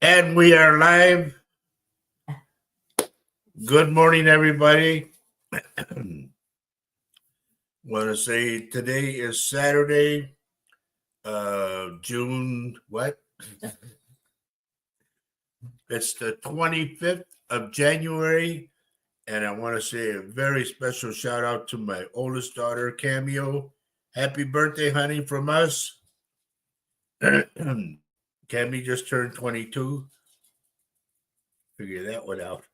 And we are live. Good morning, everybody. Want to say today is Saturday, June what? It's the 25th of January, and I want to say a very special shout out to my oldest daughter, Cameo. Happy birthday, honey, from us. Cammy just turned 22. Figure that one out.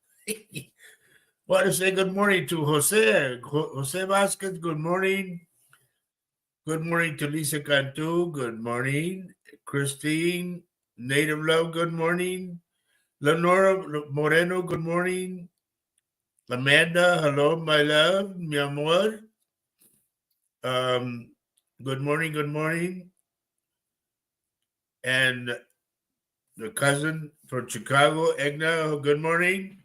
Want to say good morning to Jose. Jose Vasquez, good morning. Good morning to Lisa Cantu. Good morning. Christine, Native Love, good morning. Lenora Moreno, good morning. Amanda, hello, my love, mi amor. Good morning, good morning. And the cousin from Chicago, Egna, good morning.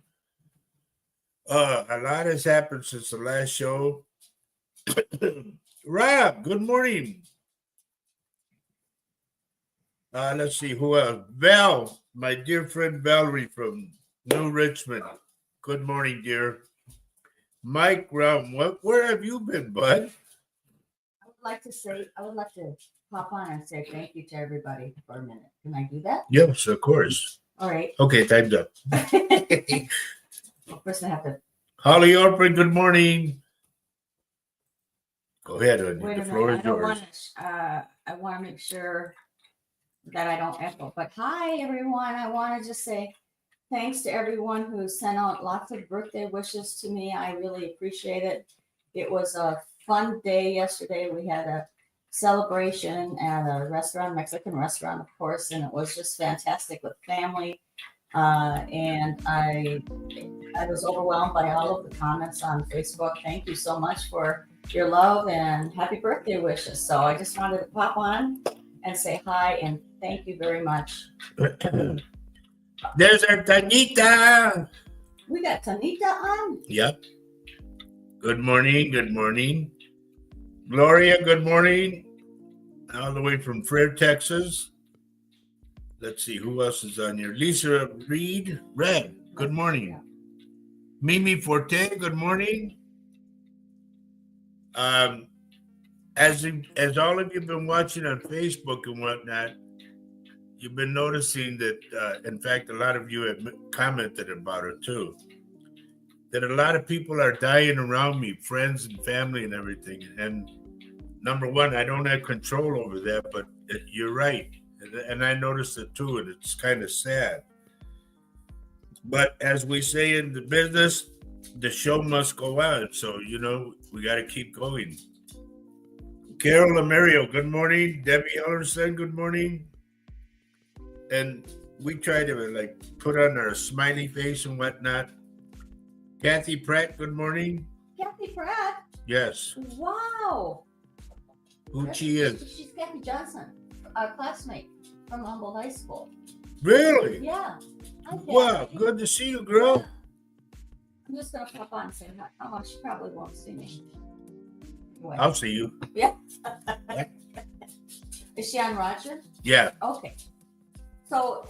A lot has happened since the last show. Rob, good morning. Let's see who else. Val, my dear friend Valerie from New Richmond. Good morning, dear. Mike Rum, where have you been, bud? I would like to pop on and say thank you to everybody for a minute. Can I do that? Yes, of course. All right. Okay, time's up. Well, first I have to. Holly Orphan, good morning. Go ahead, honey. Wait a The floor minute. is yours. I want to make sure that I don't echo. But hi, everyone. I want to just say thanks to everyone who sent out lots of birthday wishes to me. I really appreciate it. It was a fun day yesterday. We had a celebration at a restaurant, Mexican restaurant, of course, and it was just fantastic with family. And I was overwhelmed by all of the comments on Facebook. Thank you so much for your love and happy birthday wishes. So I just wanted to pop on and say hi and thank you very much. There's our Tanita. We got Tanita on. Yep. Good morning. Good morning. Gloria, good morning. All the way from Frere, Texas. Let's see who else is on here. Lisa Reed, Red, good morning. Mimi Forte, good morning. As all of you have been watching on Facebook and whatnot, you've been noticing that, in fact, a lot of you have commented about it too, that a lot of people are dying around me, friends and family and everything. And number one, I don't have control over that, but you're right. And I noticed it too, and it's kind of sad. But as we say in the business, the show must go on. So, we got to keep going. Carol Amario, good morning. Debbie Ellerson, good morning. And we try to put on our smiley face and whatnot. Kathy Pratt, good morning. Kathy Pratt? Yes. Wow. Who she is? She's Kathy Johnson, our classmate from Humboldt High School. Really? Yeah. Wow, good to see you, girl. I'm just going to pop on and say hi. Oh, she probably won't see me. Anyway. I'll see you. Yeah. Is she on Roger? Yeah. Okay. So,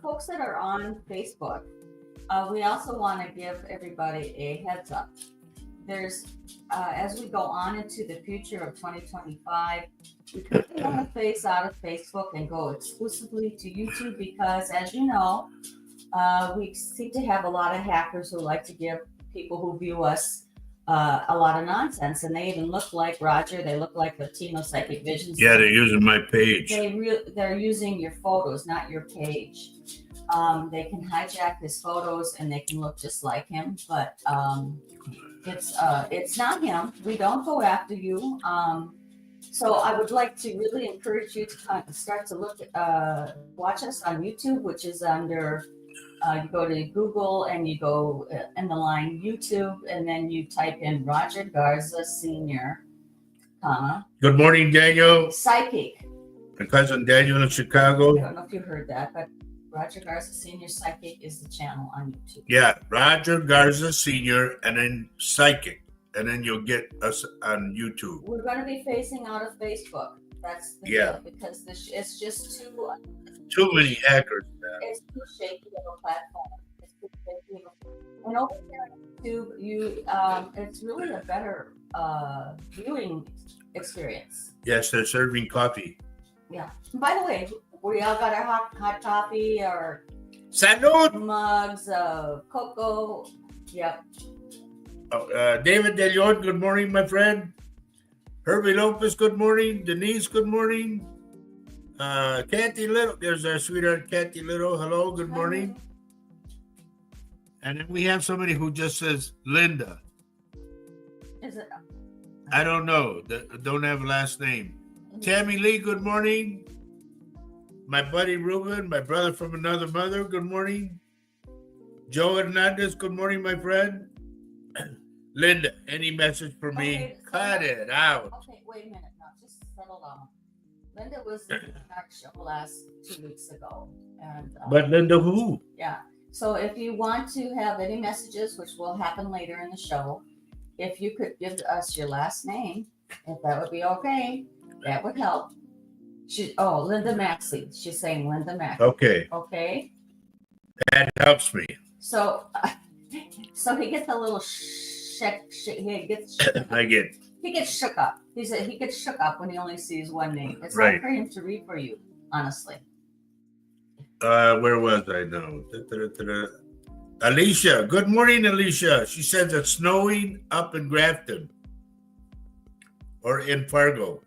folks that are on Facebook, We also want to give everybody a heads up. There's, as we go on into the future of 2025, we kind of want to phase out of Facebook and go exclusively to YouTube because, as you know, we seem to have a lot of hackers who like to give people who view us a lot of nonsense, and they even look like Roger. They look like Latino Psychic Visions. Yeah, they're using my page. They're using your photos, not your page. They can hijack his photos and they can look just like him, but it's not him. We don't go after you. So I would like to really encourage you to start to watch us on YouTube, which is under. You go to Google and you go in the line YouTube, and then you type in Roger Garza Sr., Good morning, Daniel. Psychic. My cousin Daniel in Chicago. I don't know if you heard that, but Roger Garza Sr. Psychic is the channel on YouTube. Yeah, Roger Garza Sr. and then Psychic. And then you'll get us on YouTube. We're going to be phasing out of Facebook. That's the deal, because it's just too many hackers now. It's too shaky of a platform. It's too shaky and over here on YouTube, it's really a better viewing experience. Yes, they're serving coffee. Yeah. By the way, we all got our hot coffee or Salud! Mugs of cocoa. Yep. David De Leon, good morning, my friend. Herbie Lopez, good morning. Denise, good morning. Kathy Little, there's our sweetheart Kathy Little. Hello, good morning. And then we have somebody who just says Linda. Is it? I don't know. Don't have a last name. Tammy Lee, good morning. My buddy Ruben, my brother from another mother, good morning. Joe Hernandez, good morning, my friend. Linda, any message for me? Okay, Cut it out. Okay, wait a minute now. Just settle down. Linda was in our show last 2 weeks ago. But Linda who? Yeah. So if you want to have any messages, which will happen later in the show, if you could give us your last name, if that would be okay, that would help. Linda Maxey. She's saying Linda Maxey. Okay. Okay. That helps me. So he gets a little he gets shook up. He gets shook up when he only sees one name. It's right. Hard for him to read for you, honestly. Where was I now? Alicia. Good morning, Alicia. She says it's snowing up in Grafton or in Fargo.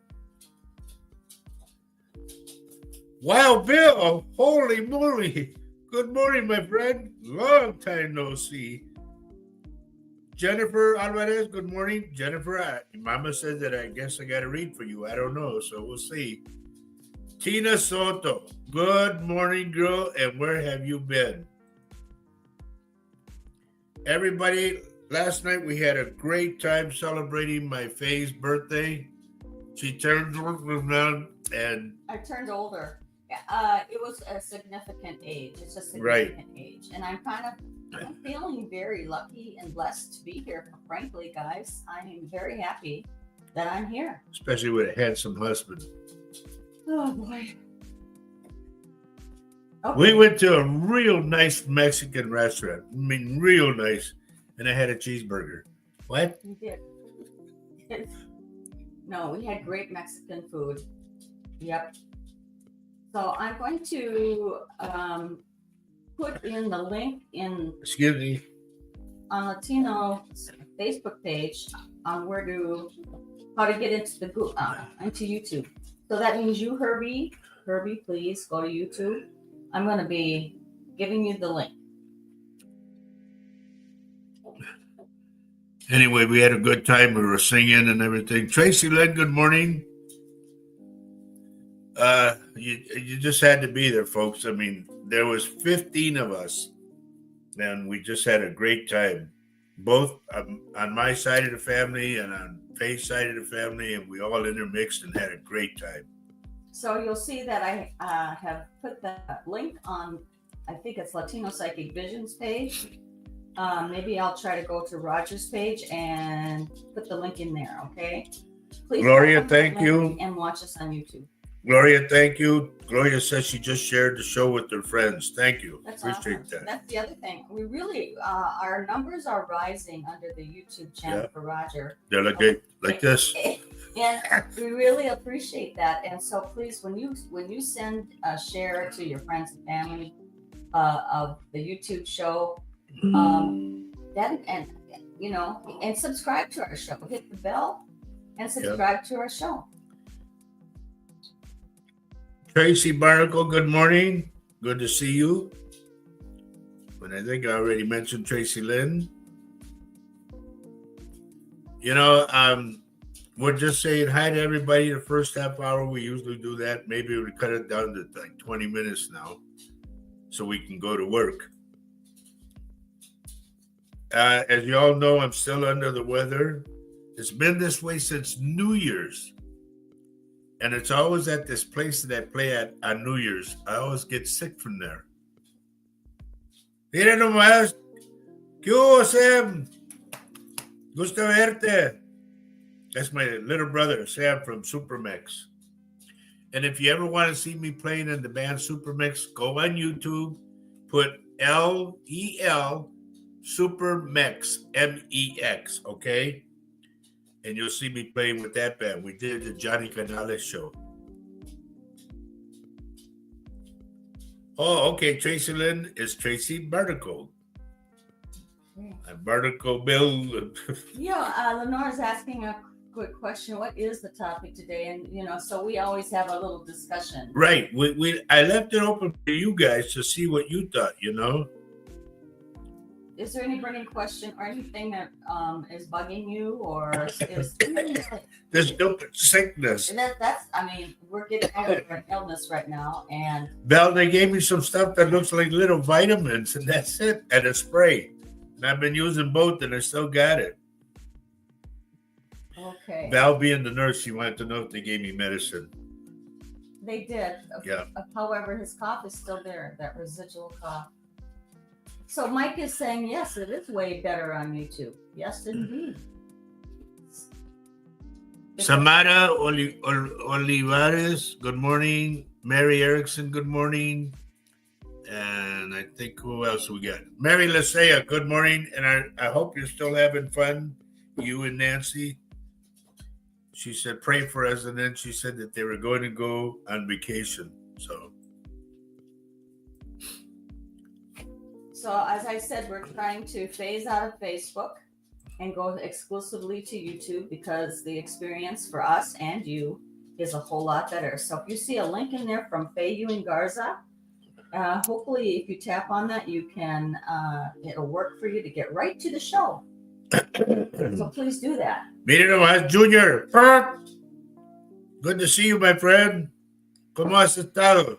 Wow, Bill. Holy moly. Good morning, my friend. Long time no see. Jennifer Alvarez, good morning. Jennifer, Mama said that I guess I got to read for you. I don't know, so we'll see. Tina Soto, good morning, girl, and where have you been? Everybody, last night we had a great time celebrating my Faye's birthday. She turned around and... I turned older. It was a significant age. It's a significant age. And I'm feeling very lucky and blessed to be here. Frankly, guys, I am very happy that I'm here. Especially with a handsome husband. Oh, boy. Okay. We went to a real nice Mexican restaurant. I mean, real nice. And I had a cheeseburger. What? You did. No, we had great Mexican food. Yep. So I'm going to put in the link Excuse me. On Latino's Facebook page on how to get into into YouTube. So that means you, Herbie, please go to YouTube. I'm going to be giving you the link. Anyway, we had a good time. We were singing and everything. Tracy Lynn, good morning. You just had to be there, folks. I mean, there was 15 of us, and we just had a great time, both on my side of the family and on Faye's side of the family, and we all intermixed and had a great time. So you'll see that I have put that link on, I think it's Latino Psychic Visions page. Maybe I'll try to go to Roger's page and put the link in there, okay? Please Gloria, thank you. And watch us on YouTube. Gloria, thank you. Gloria says she just shared the show with her friends. Thank you. That's Appreciate awesome. that. That's the other thing. We really, our numbers are rising under the YouTube channel Yeah. for Roger. They're like this. And we really appreciate that. And so please, when you send a share to your friends and family of the YouTube show, that and and subscribe to our show. Hit the bell and subscribe to our show. Tracy Barnacle, good morning. Good to see you. But I think I already mentioned Tracy Lynn. We're just saying hi to everybody the first half hour. We usually do that. Maybe we cut it down to like 20 minutes now so we can go to work. As you all know, I'm still under the weather. It's been this way since New Year's. And it's always at this place that I play at on New Year's. I always get sick from there. Mira nomás. ¿Qué hubo, Sam? Gusto verte. That's my little brother, Sam from Supermex. And if you ever want to see me playing in the band Supermex, go on YouTube, put LEL Supermex, MEX, okay? And you'll see me playing with that band. We did the Johnny Canales show. Oh, okay. Tracy Lynn is Tracy Barnacle. Barnacle Bill. Lenore's asking a quick question. What is the topic today? And so we always have a little discussion. Right. I left it open for you guys to see what you thought. Is there any burning question or anything that is bugging you, or is this stupid sickness? And we're getting over an illness right now, and Belle, they gave me some stuff that looks like little vitamins, and that's it, and a spray. And I've been using both, and I still got it. Okay. Val, being the nurse, she wanted to know if they gave me medicine. They did. Yeah. However, his cough is still there, that residual cough. So Mike is saying, yes, it is way better on YouTube. Yes, indeed. Samara Olivares, good morning. Mary Erickson, good morning. And I think who else we got? Mary Lasea, good morning. And I hope you're still having fun, you and Nancy. She said, pray for us. And then she said that they were going to go on vacation. So as I said, we're trying to phase out of Facebook and go exclusively to YouTube because the experience for us and you is a whole lot better. So if you see a link in there from Faye Ewing Garza, hopefully if you tap on that, you can, it'll work for you to get right to the show. So please do that. Mira nomás, Junior. Good to see you, my friend. ¿Cómo has estado?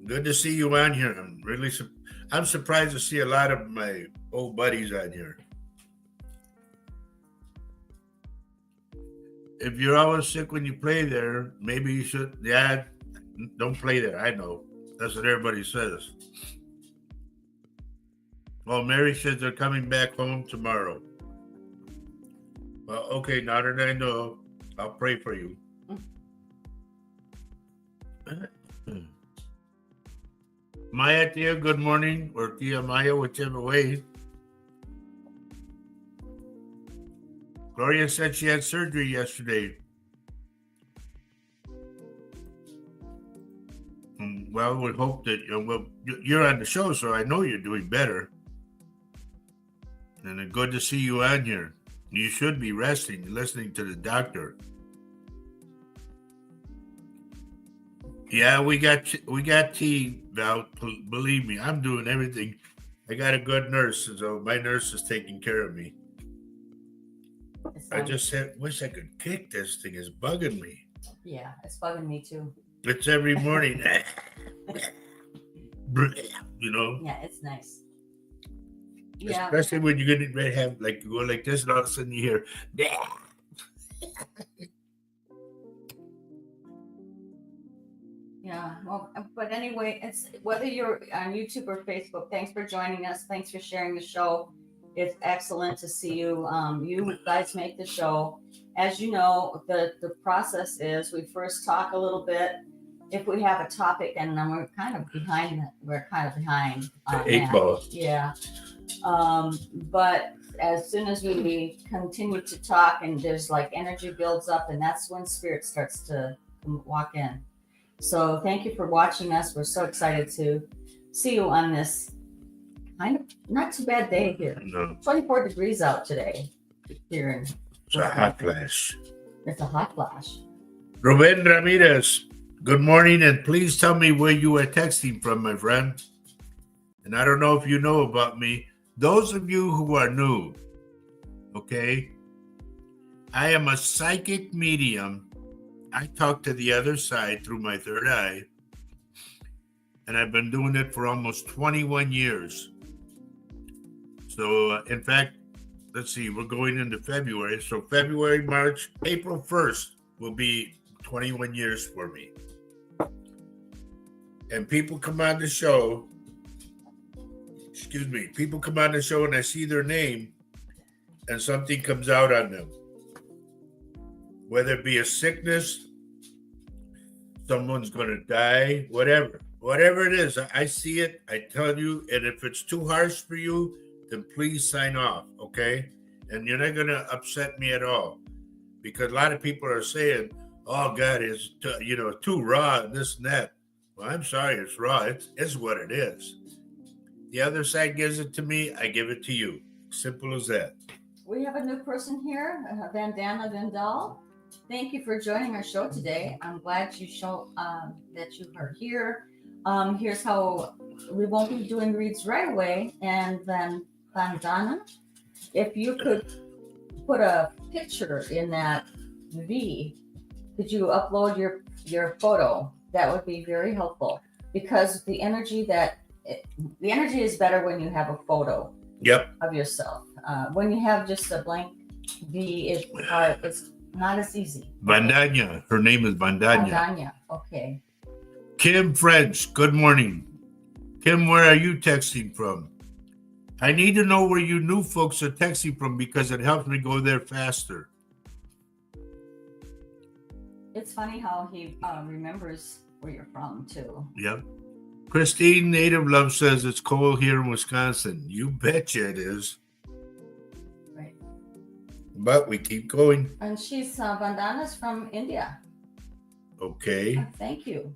Good to see you on here. I'm surprised to see a lot of my old buddies on here. If you're always sick when you play there, maybe you should. Yeah, don't play there. I know. That's what everybody says. Well, Mary says they're coming back home tomorrow. Well, okay, now that I know, I'll pray for you. Maya, Tia, good morning, or Tia Maya, whichever way. Gloria said she had surgery yesterday. Well, we hope that you're on the show, so I know you're doing better. And it's good to see you on here. You should be resting, listening to the doctor. Yeah, we got tea, Val. Believe me, I'm doing everything. I got a good nurse, so my nurse is taking care of me. I just wish I could kick this thing. It's bugging me. Yeah, it's bugging me too. It's every morning. Yeah, it's nice. Yeah. Especially when you're getting ready to have, like, you go like this, and all of a sudden you hear, Yeah, well, but anyway, it's whether you're on YouTube or Facebook, thanks for joining us. Thanks for sharing the show. It's excellent to see you. You guys make the show. as you know, the process is we first talk a little bit if we have a topic, and then we're kind of behind. The eight ball. Yeah. But as soon as we continue to talk and there's like energy builds up, and that's when spirit starts to walk in. So thank you for watching us. We're so excited to see you on this kind of not too bad day here. No, 24 degrees out today here in it's a hot flash. It's a hot flash. Ruben Ramirez, good morning, and please tell me where you are texting from, my friend. And I don't know if you know about me. Those of you who are new, okay, I am a psychic medium. I talk to the other side through my third eye, and I've been doing it for almost 21 years. So, in fact, let's see, we're going into February. So February, March, April 1st will be 21 years for me. And people come on the show, people come on the show and I see their name and something comes out on them. Whether it be a sickness, someone's going to die, whatever it is, I see it, I tell you, and if it's too harsh for you, then please sign off, okay? And you're not going to upset me at all, because a lot of people are saying, oh, God, it's too raw and this and that. Well, I'm sorry, it's raw. It's what it is. The other side gives it to me, I give it to you. Simple as that. We have a new person here, Vandana Vindal. Thank you for joining our show today. I'm glad you that you are here. Here's how we won't be doing reads right away. And then Vandana, if you could put a picture in that V, could you upload your photo? That would be very helpful, because the energy is better when you have a photo. Yep. Of yourself. When you have just a blank V, it's not as easy. Vandanya. Her name is Vandanya. Vandanya. Okay. Kim French, good morning. Kim, where are you texting from? I need to know where you new folks are texting from, because it helps me go there faster. It's funny how he remembers where you're from, too. Yep. Christine Native Love says it's cold here in Wisconsin. You betcha it is. Right. But we keep going. And she's Vandana's from India. Okay. Thank you.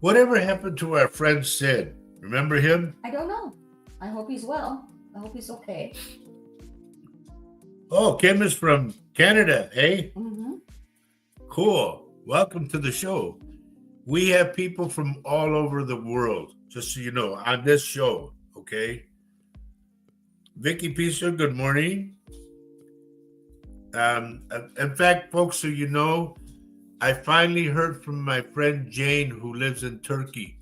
Whatever happened to our friend Sid? Remember him? I don't know. I hope he's well. I hope he's okay. Oh, Kim is from Canada, eh? Mm-hmm. Cool. Welcome to the show. We have people from all over the world, just so you know, on this show, okay? Vicky Pisa, good morning. In fact, folks, so you know, I finally heard from my friend Jane, who lives in Turkey.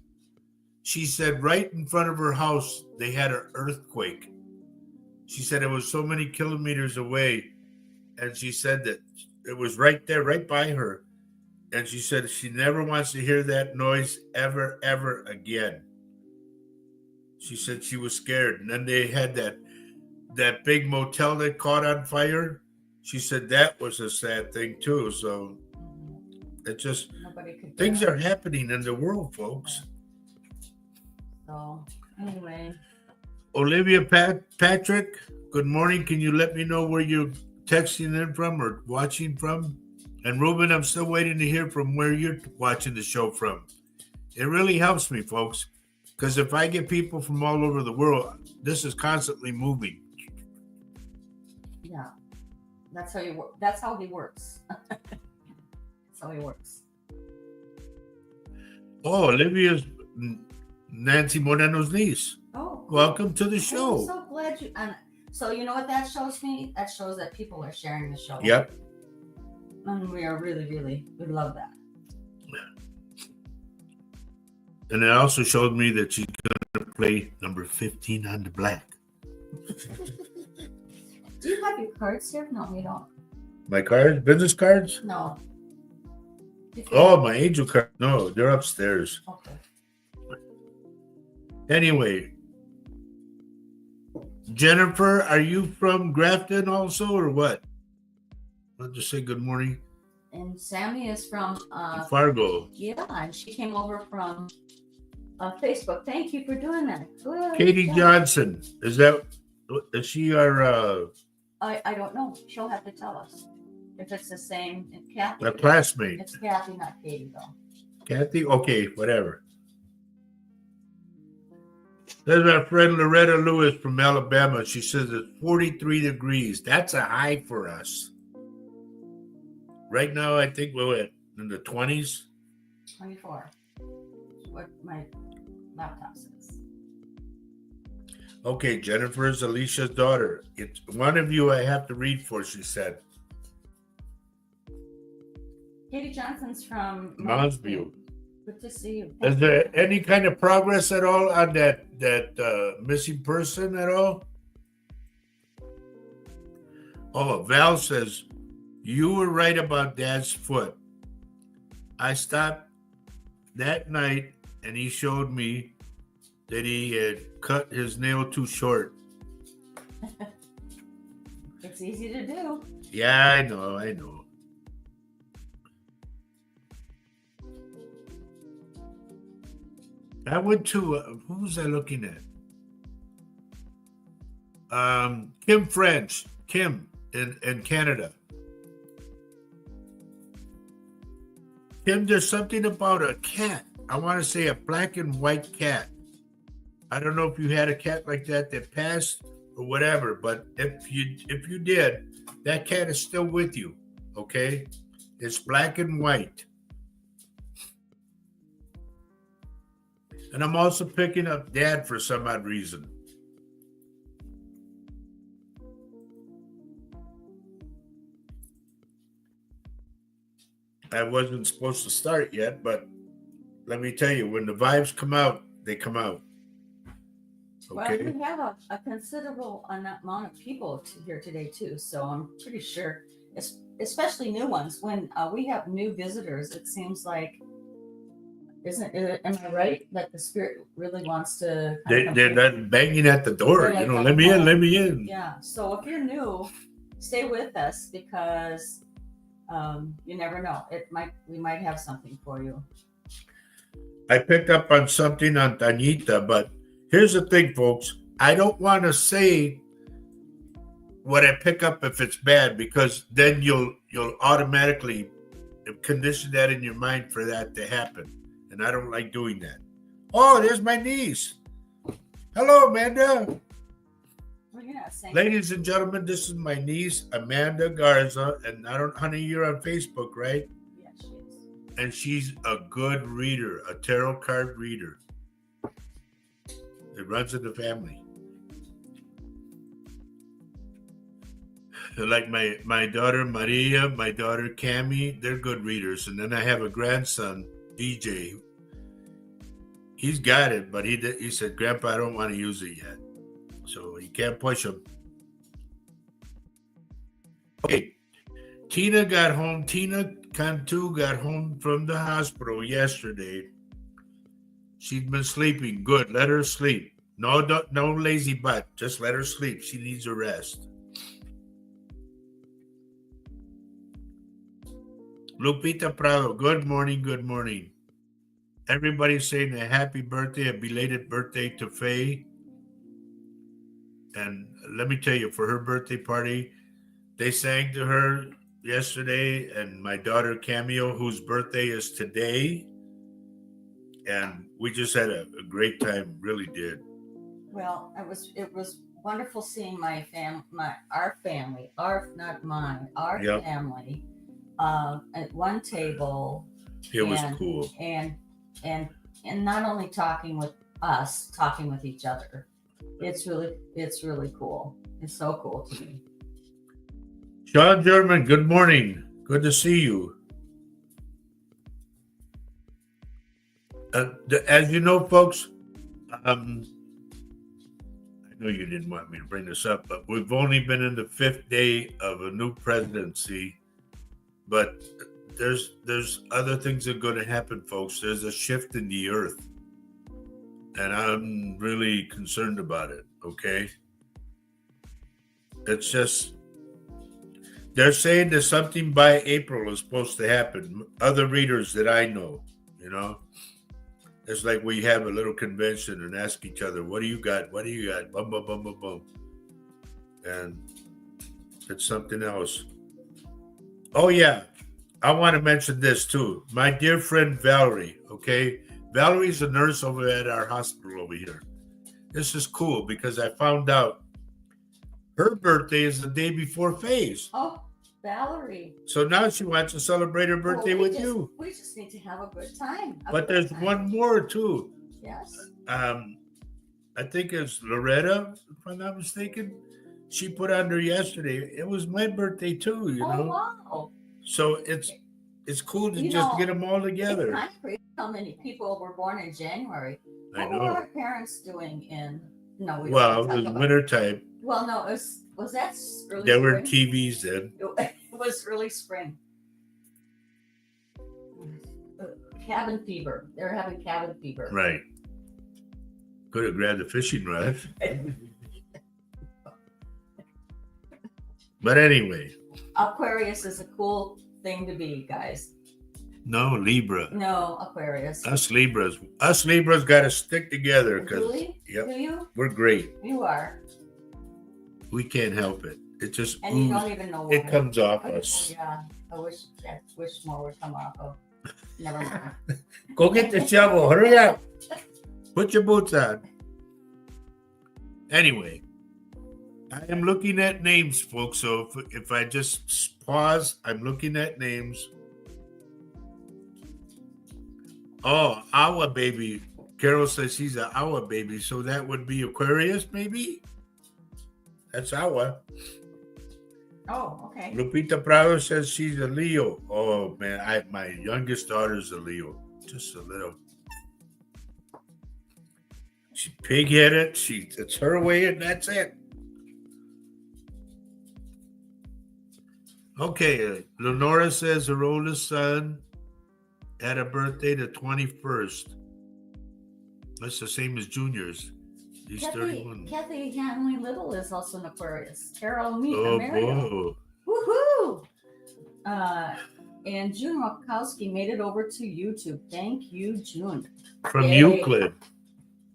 She said right in front of her house, they had an earthquake. She said it was so many kilometers away, and she said that it was right there, right by her. And she said she never wants to hear that noise ever, ever again. She said she was scared. And then they had that big motel that caught on fire. She said that was a sad thing too. So it just, things are happening in the world, folks. So anyway. Olivia Patrick, good morning. Can you let me know where you're texting in from or watching from? And Ruben, I'm still waiting to hear from where you're watching the show from. It really helps me, folks, because if I get people from all over the world, this is constantly moving. Yeah, that's how you work. That's how he works. That's how he works. Oh, Olivia's Nancy Moreno's niece. Oh, cool. Welcome to the show. I'm so glad you. And so you know what that shows me? That shows that people are sharing the show. Yep. And we are we love that. Yeah. And it also showed me that she's going to play number 15 on the black. Do you have your cards here? No, you don't. My cards? Business cards? No. Oh, my angel cards. No, they're upstairs. Okay. Anyway, Jennifer, are you from Grafton also, or what? I'll just say good morning. And Sammy is from Fargo. yeah, and she came over from Facebook. Thank you for doing that. Good Katie job. Johnson. Is she our I don't know. She'll have to tell us if it's the same. It's Kathy. a classmate? It's Kathy, not Katie, though. Kathy? Okay, whatever. There's our friend Loretta Lewis from Alabama. She says it's 43 degrees. That's a high for us. Right now, I think we're in the 20s. 24. What my laptop says. Okay, Jennifer is Alicia's daughter. It's one of you I have to read for, she said. Katie Johnson's from Mounds View. Good to see you. Is there any kind of progress at all on that missing person at all? Oh, Val says, you were right about Dad's foot. I stopped that night and he showed me that he had cut his nail too short. It's easy to do. Yeah, I know. I went to, who was I looking at? Kim French, Kim in Canada. Kim, there's something about a cat. I want to say a black and white cat. I don't know if you had a cat like that passed or whatever, but if you did, that cat is still with you, okay? It's black and white. And I'm also picking up Dad for some odd reason. I wasn't supposed to start yet, but let me tell you, when the vibes come out, they come out. Okay. Well, we have a considerable amount of people here today too, so I'm pretty sure, especially new ones. When we have new visitors, it seems like, am I right that the spirit really wants to? They're not banging at the door, like, let me in, let me in. Yeah. So if you're new, stay with us because you never know. We might have something for you. I picked up on something on Tanita, but here's the thing, folks. I don't want to say what I pick up if it's bad, because then you'll automatically condition that in your mind for that to happen. And I don't like doing that. Oh, there's my niece. Hello, Amanda. Well, you're not saying. Ladies and gentlemen, this is my niece, Amanda Garza. And honey, you're on Facebook, right? Yes, she is. And she's a good reader, a tarot card reader. It runs in the family. Like my daughter Maria, my daughter Cami, they're good readers. And then I have a grandson, DJ. He's got it, but he said, Grandpa, I don't want to use it yet. So you can't push him. Okay. Tina Cantu got home from the hospital yesterday. She's been sleeping good. Let her sleep. No lazy butt. Just let her sleep. She needs a rest. Lupita Prado, good morning, good morning. Everybody's saying a happy birthday, a belated birthday to Faye. And let me tell you, for her birthday party, they sang to her yesterday, and my daughter Cameo, whose birthday is today. And we just had a great time, really did. Well, it was wonderful seeing our family, not mine, our Yep. family at one table. It was cool. And not only talking with us, talking with each other. It's really cool. It's so cool to me. Sean German, good morning. Good to see you. As you know, folks, I know you didn't want me to bring this up, but we've only been in the 5th day of a new presidency. But there's other things that are going to happen, folks. There's a shift in the earth. And I'm really concerned about it, okay? It's just, They're saying that something by April is supposed to happen. Other readers that I know, you know, it's like we have a little convention and ask each other, "What do you got? What do you got?" Bum bum bum bum bum, and it's something else. Oh yeah, I want to mention this too. My dear friend Valerie. Okay, Valerie's a nurse over at our hospital over here. This is cool because I found out her birthday is the day before Faye's. Oh, Valerie. So now she wants to celebrate her birthday with you. We just need to have a good time. But there's one more too. Yes. I think it's Loretta, if I'm not mistaken. She put on there yesterday. It was my birthday too, you know. Wow. So it's cool to just get them all together. It's kind of crazy how many people were born in January. What were our parents doing in? No, we well, it was winter time. Well, no, it was that early there spring? were TVs then. It was early spring. Cabin fever. They were having cabin fever. Right. Could have grabbed a fishing rod. But anyway. Aquarius is a cool thing to be, guys. No, Libra. No, Aquarius. Us Libras got to stick together because really? Yep, do you? We're great. You are. We can't help it. It just and you don't even know why. It comes off us. Yeah, I wish more would come off of. Never mind. Go get the shovel. Hurry up. Put your boots on. Anyway, I am looking at names, folks. So if I just pause, I'm looking at names. Oh, our baby. Carol says she's an our baby. So that would be Aquarius, maybe? That's our. Oh, okay. Lupita Prado says she's a Leo. Oh, man. My youngest daughter's a Leo. Just a little. She's pig-headed. It's her way, and that's it. Okay. Lenora says her oldest son had a birthday the 21st. That's the same as Junior's. He's 31. Kathy Hanley Little is also an Aquarius. Carol Oh, Mario. Woohoo! And June Rokowski made it over to YouTube. Thank you, June. From Euclid.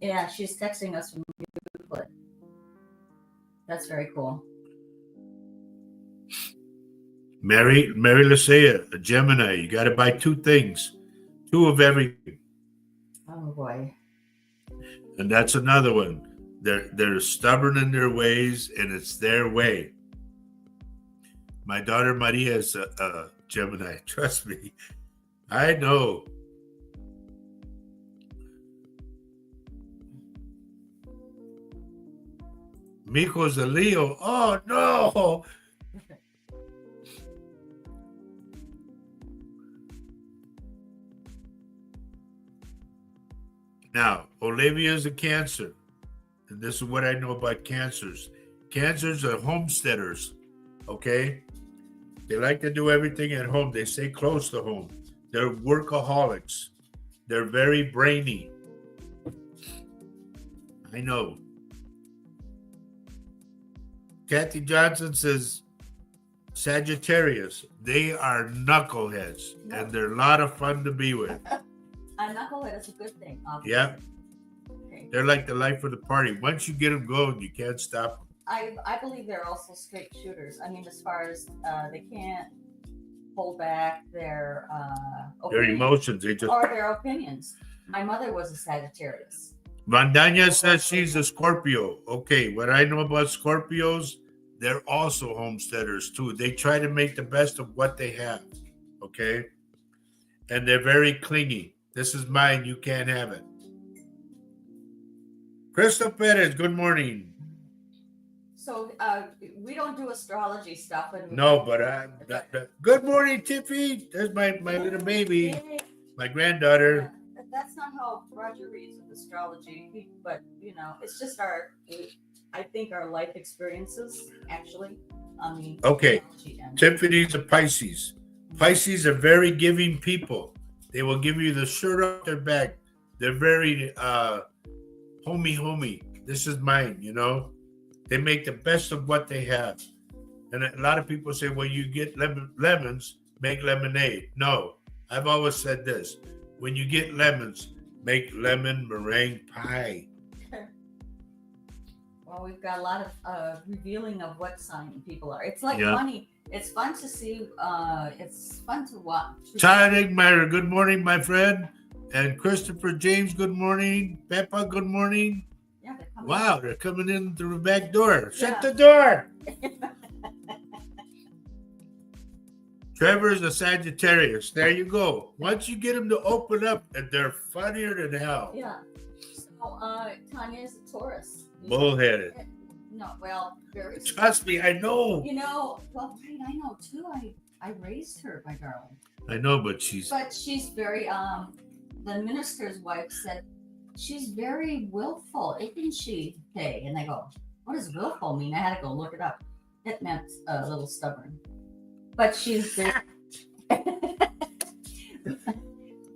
Yeah, she's texting us from Euclid. That's very cool. Mary Lysia, a Gemini. You got to buy two things. Two of everything. Oh, boy. And that's another one. They're stubborn in their ways, and it's their way. My daughter Maria is a Gemini. Trust me. I know. Miko's a Leo. Oh, no. Now, Olivia's a Cancer. And this is what I know about Cancers. Cancers are homesteaders, okay? They like to do everything at home. They stay close to home. They're workaholics. They're very brainy. I know. Kathy Johnson says, Sagittarius, they are knuckleheads, and they're a lot of fun to be with. A knucklehead is a good thing. Obviously. Yeah. Okay. They're like the life of the party. Once you get them going, you can't stop them. I believe they're also straight shooters. I mean, as far as they can't hold back their emotions. Or their opinions. My mother was a Sagittarius. Vandanya says she's a Scorpio. Okay, what I know about Scorpios, they're also homesteaders too. They try to make the best of what they have. Okay? And they're very clingy. This is mine. You can't have it. Crystal Perez, good morning. So we don't do astrology stuff. No, but good morning, Tiffy. There's my little baby, Yay. My granddaughter. Yeah, that's not how Roger reads with astrology, but it's just I think our life experiences actually. Okay, Tiffany's a Pisces. Pisces are very giving people. They will give you the shirt off their back. They're very homie. This is mine, They make the best of what they have. And a lot of people say, well, you get lemons, make lemonade. No, I've always said this. When you get lemons, make lemon meringue pie. Well, we've got a lot of revealing of what sign people are. It's like Yeah. funny. It's fun to see. It's fun to watch. Todd Egmeyer, good morning, my friend. And Christopher James, good morning. Peppa, good morning. Yeah, they're coming. Wow, they're coming in through the back door. Shut Yeah. the door. Trevor's a Sagittarius. There you go. Once you get them to open up, they're funnier than hell. Yeah. So Tanya is a Taurus. Bullheaded. No, well, very. Trust me, I know. You know, well, right, I know too. I raised her, my darling. I know, but she's very. The minister's wife said she's very willful, isn't she, Kay? And I go, what does willful mean? I had to go look it up. It meant a little stubborn. But she's very,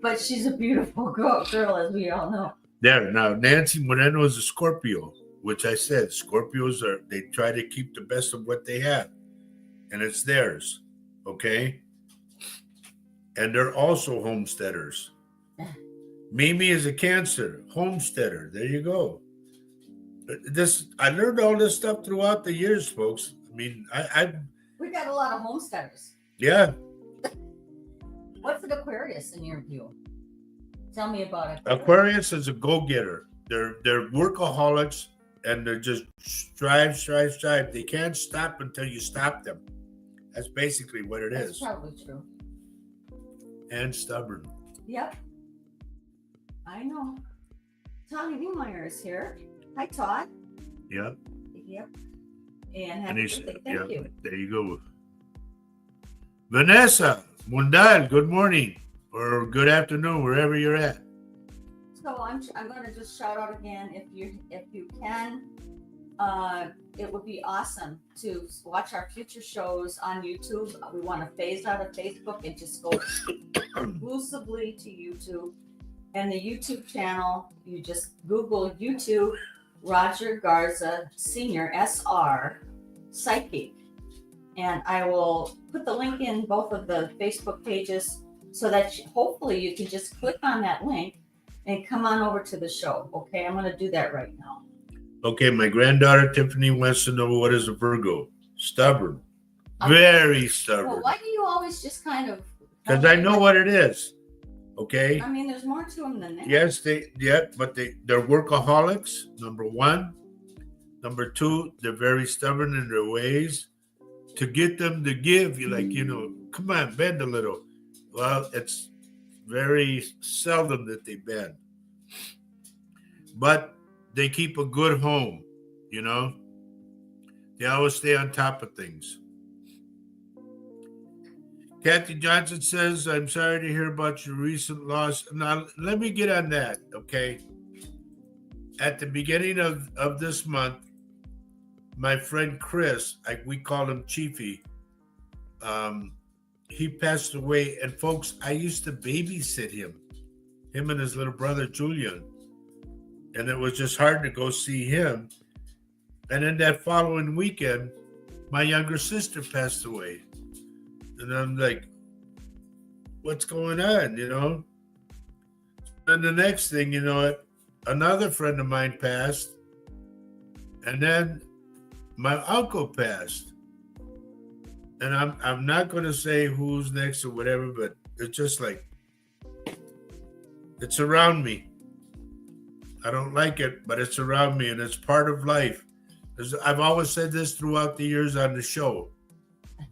but she's a beautiful girl, as we all know. there. Now, Nancy Moreno is a Scorpio, which I said, Scorpios they try to keep the best of what they have, and it's theirs, okay? And they're also homesteaders. Mimi is a Cancer, homesteader. There you go. I learned all this stuff throughout the years, folks. I mean, We got a lot of homesteaders. yeah. What's an Aquarius in your view? Tell me about it. Aquarius is a go-getter. They're workaholics, and they're just strive. They can't stop until you stop them. That's basically what it That's is. probably true. And stubborn. Yep. I know. Tommy Niemeyer is here. Hi, Todd. Yep. Yep. And happy birthday. Thank you. There you go. Vanessa Mundal, good morning or good afternoon, wherever you're at. So I'm going to just shout out again if you can. It would be awesome to watch our future shows on YouTube. We want to phase out of Facebook and just go exclusively to YouTube. And the YouTube channel, you just Google YouTube Roger Garza Senior SR Psychic. And I will put the link in both of the Facebook pages so that hopefully you can just click on that link and come on over to the show. Okay, I'm going to do that right now. Okay, my granddaughter Tiffany wants to know what is a Virgo. Stubborn. Very stubborn. Well, why do you always just kind of... Because I know what it is. Okay? I mean, there's more to them than that. Yes, but they're workaholics, number one. Number two, they're very stubborn in their ways. To get them to give, you're like, come on, bend a little. Well, it's very seldom that they bend. But they keep a good home, They always stay on top of things. Kathy Johnson says, I'm sorry to hear about your recent loss. Now, let me get on that, okay? At the beginning of this month, my friend Chris, we call him Chiefy, he passed away. And folks, I used to babysit him and his little brother, Julian. And it was just hard to go see him. And then that following weekend, my younger sister passed away. And I'm like, what's going on, And the next thing, another friend of mine passed. And then my uncle passed. And I'm not going to say who's next or whatever, but it's just like, it's around me. I don't like it, but it's around me, and it's part of life. I've always said this throughout the years on the show.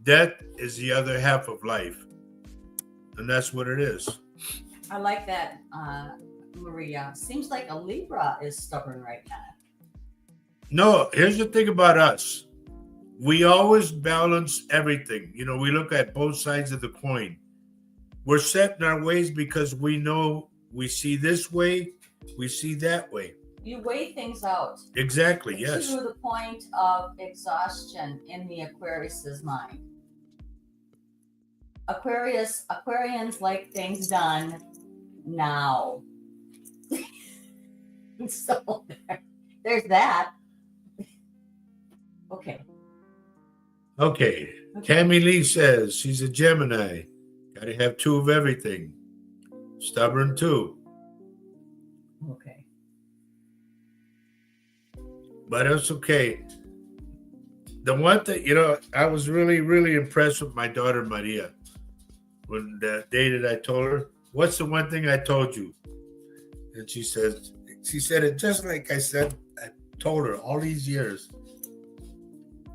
Death is the other half of life. And that's what it is. I like that, Maria. Seems like a Libra is stubborn right now. No, here's the thing about us. We always balance everything. We look at both sides of the coin. We're set in our ways because we know we see this way, we see that way. You weigh things out. Exactly, yes. To the point of exhaustion in the Aquarius's mind. Aquarians like things done now. So there's that. Okay. Okay. Okay. Tammy Lee says she's a Gemini. Got to have two of everything. Stubborn too. Okay. But it's okay. The one thing, I was really, really impressed with my daughter Maria. When the day that I told her, what's the one thing I told you? And she said it just like I told her all these years.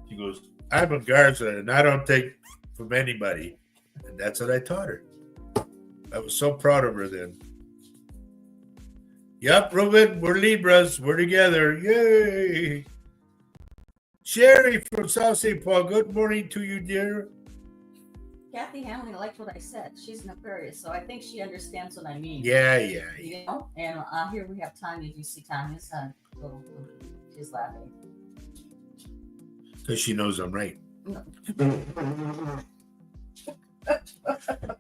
She goes, I'm a Garza and I don't take from anybody. And that's what I taught her. I was so proud of her then. Yep, Ruben, we're Libras. We're together. Yay. Sherry from South St. Paul. Good morning to you, dear. Kathy Hamlin liked what I said. She's an Aquarius, so I think she understands what I mean. Yeah. You know? And here we have Tanya. Do you see Tanya's little, she's laughing. Because she knows I'm right. No.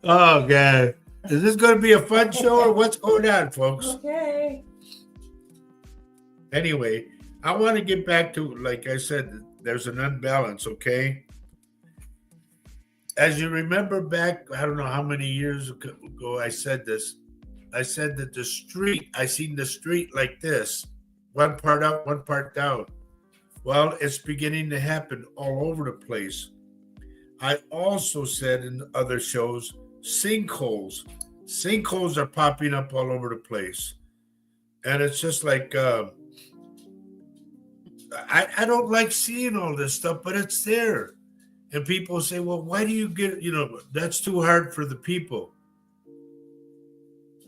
Oh, God. Is this going to be a fun show or what's going on, folks? Okay. Anyway, I want to get back to, like I said, there's an unbalance, okay? As you remember back, I don't know how many years ago I said this. I said that I seen the street like this, one part up, one part down. Well, it's beginning to happen all over the place. I also said in other shows, sinkholes. Sinkholes are popping up all over the place. And it's just like, I don't like seeing all this stuff, but it's there. And people say, well, why do you get, that's too hard for the people.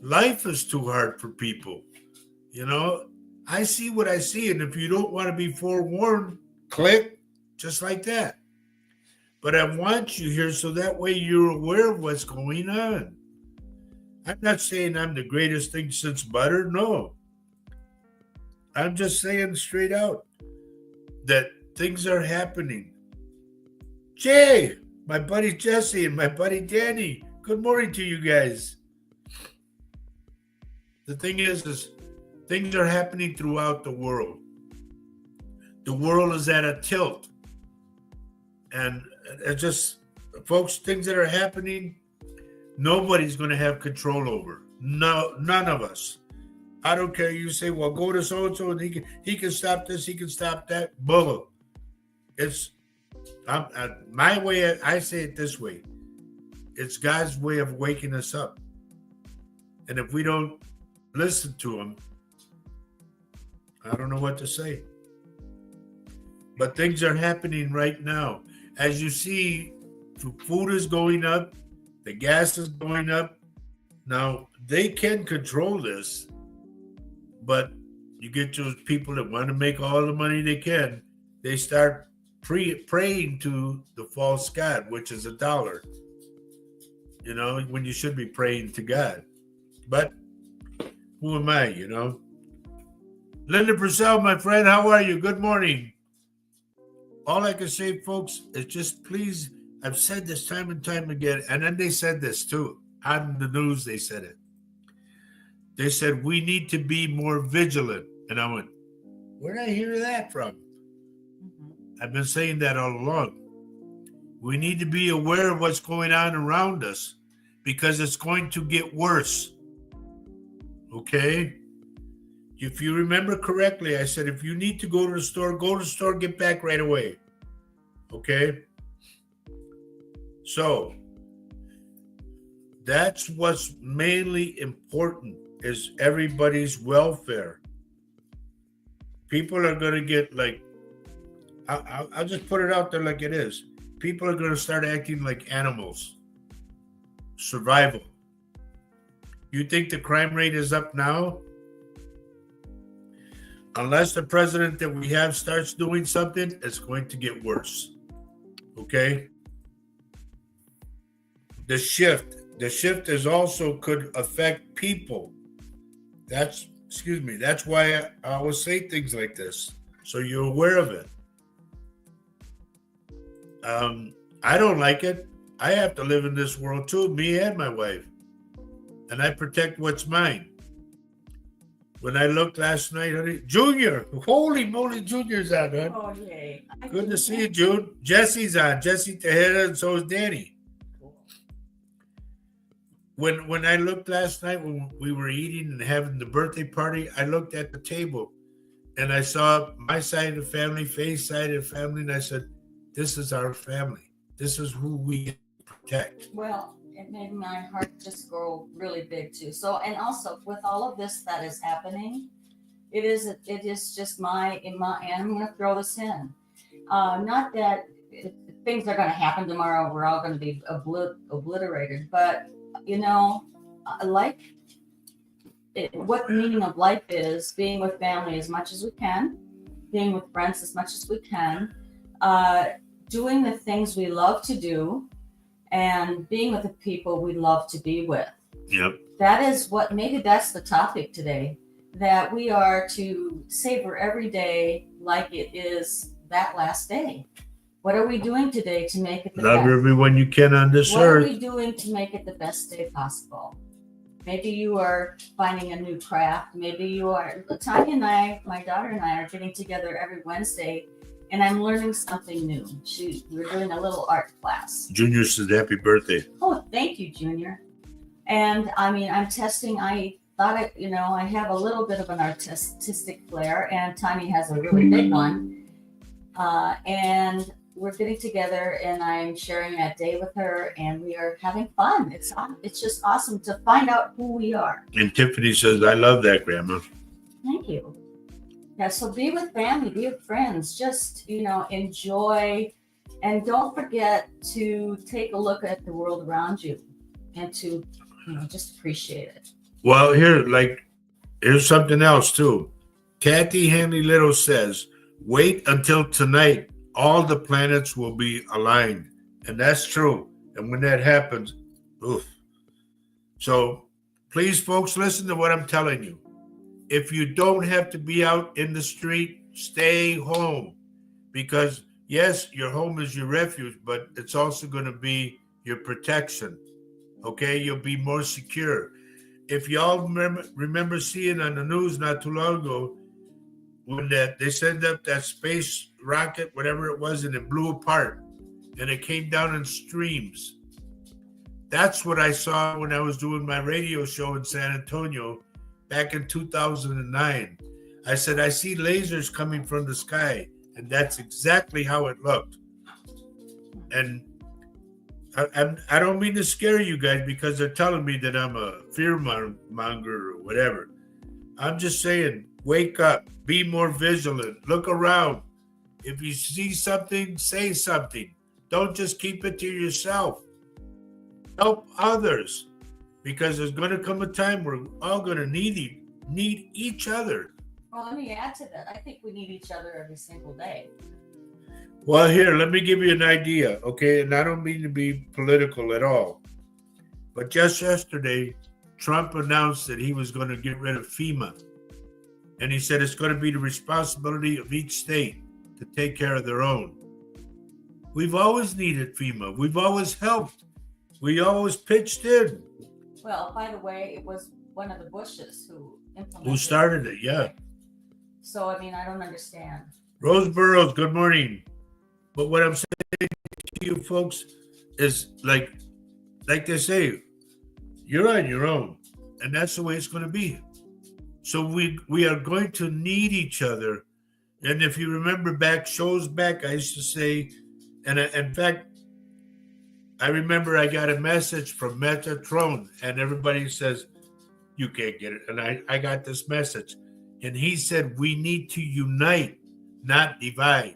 Life is too hard for people. I see what I see. And if you don't want to be forewarned, click just like that. But I want you here so that way you're aware of what's going on. I'm not saying I'm the greatest thing since butter. No. I'm just saying straight out that things are happening. Jay, my buddy Jesse, and my buddy Danny, good morning to you guys. The thing is things are happening throughout the world. The world is at a tilt. And it's just, folks, things that are happening, nobody's going to have control over. No, none of us. I don't care. You say, well, go to so-and-so and he can stop this, he can stop that. Bull. It's my way. I say it this way. It's God's way of waking us up. And if we don't listen to him, I don't know what to say. But things are happening right now. As you see, food is going up, the gas is going up. Now, they can control this, but you get those people that want to make all the money they can, they start praying to the false god, which is $1, when you should be praying to God. But who am I, Linda Purcell, my friend, how are you? Good morning. All I can say, folks, is just please, I've said this time and time again, and then they said this too. On the news, they said it. They said, we need to be more vigilant. And I went, where did I hear that from? I've been saying that all along. We need to be aware of what's going on around us because it's going to get worse. Okay? If you remember correctly, I said, if you need to go to the store, get back right away. Okay? So, that's what's mainly important is everybody's welfare. People are going to get I'll just put it out there like it is. People are going to start acting like animals. Survival. You think the crime rate is up now? Unless the president that we have starts doing something, it's going to get worse. Okay? The shift is also could affect people. That's why I always say things like this, so you're aware of it. I don't like it. I have to live in this world too, me and my wife. And I protect what's mine. When I looked last night, honey, Junior, holy moly, Junior's on, huh? Oh, yay. Good to see you, June. Jesse's on. Jesse Tejeda, and so is Danny. When I looked last night when we were eating and having the birthday party, I looked at the table and I saw my side of the family, Faye's side of the family, and I said, this is our family. This is who we protect. Well, it made my heart just grow really big too. So, and also with all of this that is happening, it is just and I'm going to throw this in. Not that things are going to happen tomorrow. We're all going to be obliterated, but what the meaning of life is being with family as much as we can, being with friends as much as we can, doing the things we love to do, and being with the people we love to be with. Yep. Maybe that's the topic today, that we are to savor every day like it is that last day. What are we doing today to make it the Love best? everyone you can on this What are earth. we doing to make it the best day possible? Maybe you are finding a new craft. Maybe you are. Tanya and I, my daughter and I, are getting together every Wednesday, and I'm learning something new. We're doing a little art class. Junior says happy birthday. Oh, thank you, Junior. And I mean, I'm testing. I thought I have a little bit of an artistic flair, and Tanya has a really big one. And we're getting together, and I'm sharing that day with her, and we are having fun. It's just awesome to find out who we are. And Tiffany says, I love that, Grandma. Thank you. Yeah, so be with family, be with friends, just, enjoy, and don't forget to take a look at the world around you and to, just appreciate it. Well, here's something else too. Kathy Hanley Little says, wait until tonight. All the planets will be aligned. And that's true. And when that happens, oof. So please, folks, listen to what I'm telling you. If you don't have to be out in the street, stay home. Because, yes, your home is your refuge, but it's also going to be your protection. Okay? You'll be more secure. If y'all remember seeing on the news not too long ago, when they sent up that space rocket, whatever it was, and it blew apart and it came down in streams. That's what I saw when I was doing my radio show in San Antonio back in 2009. I said, I see lasers coming from the sky, and that's exactly how it looked. And I don't mean to scare you guys because they're telling me that I'm a fear monger or whatever. I'm just saying, wake up, be more vigilant, look around. If you see something, say something. Don't just keep it to yourself. Help others, because there's going to come a time where we're all going to need each other. Well, let me add to that. I think we need each other every single day. Well, here, let me give you an idea, okay? And I don't mean to be political at all. But just yesterday, Trump announced that he was going to get rid of FEMA. And he said it's going to be the responsibility of each state to take care of their own. We've always needed FEMA. We've always helped. We always pitched in. Well, by the way, it was one of the Bushes who implemented Who started it, yeah. So, I mean, I don't understand. Rose Burrows, good morning. But what I'm saying to you folks is like they say, you're on your own. And that's the way it's going to be. So we are going to need each other. And if you remember shows back, I used to say, and in fact, I remember I got a message from Metatron, and everybody says, you can't get it. And I got this message. And he said, we need to unite, not divide.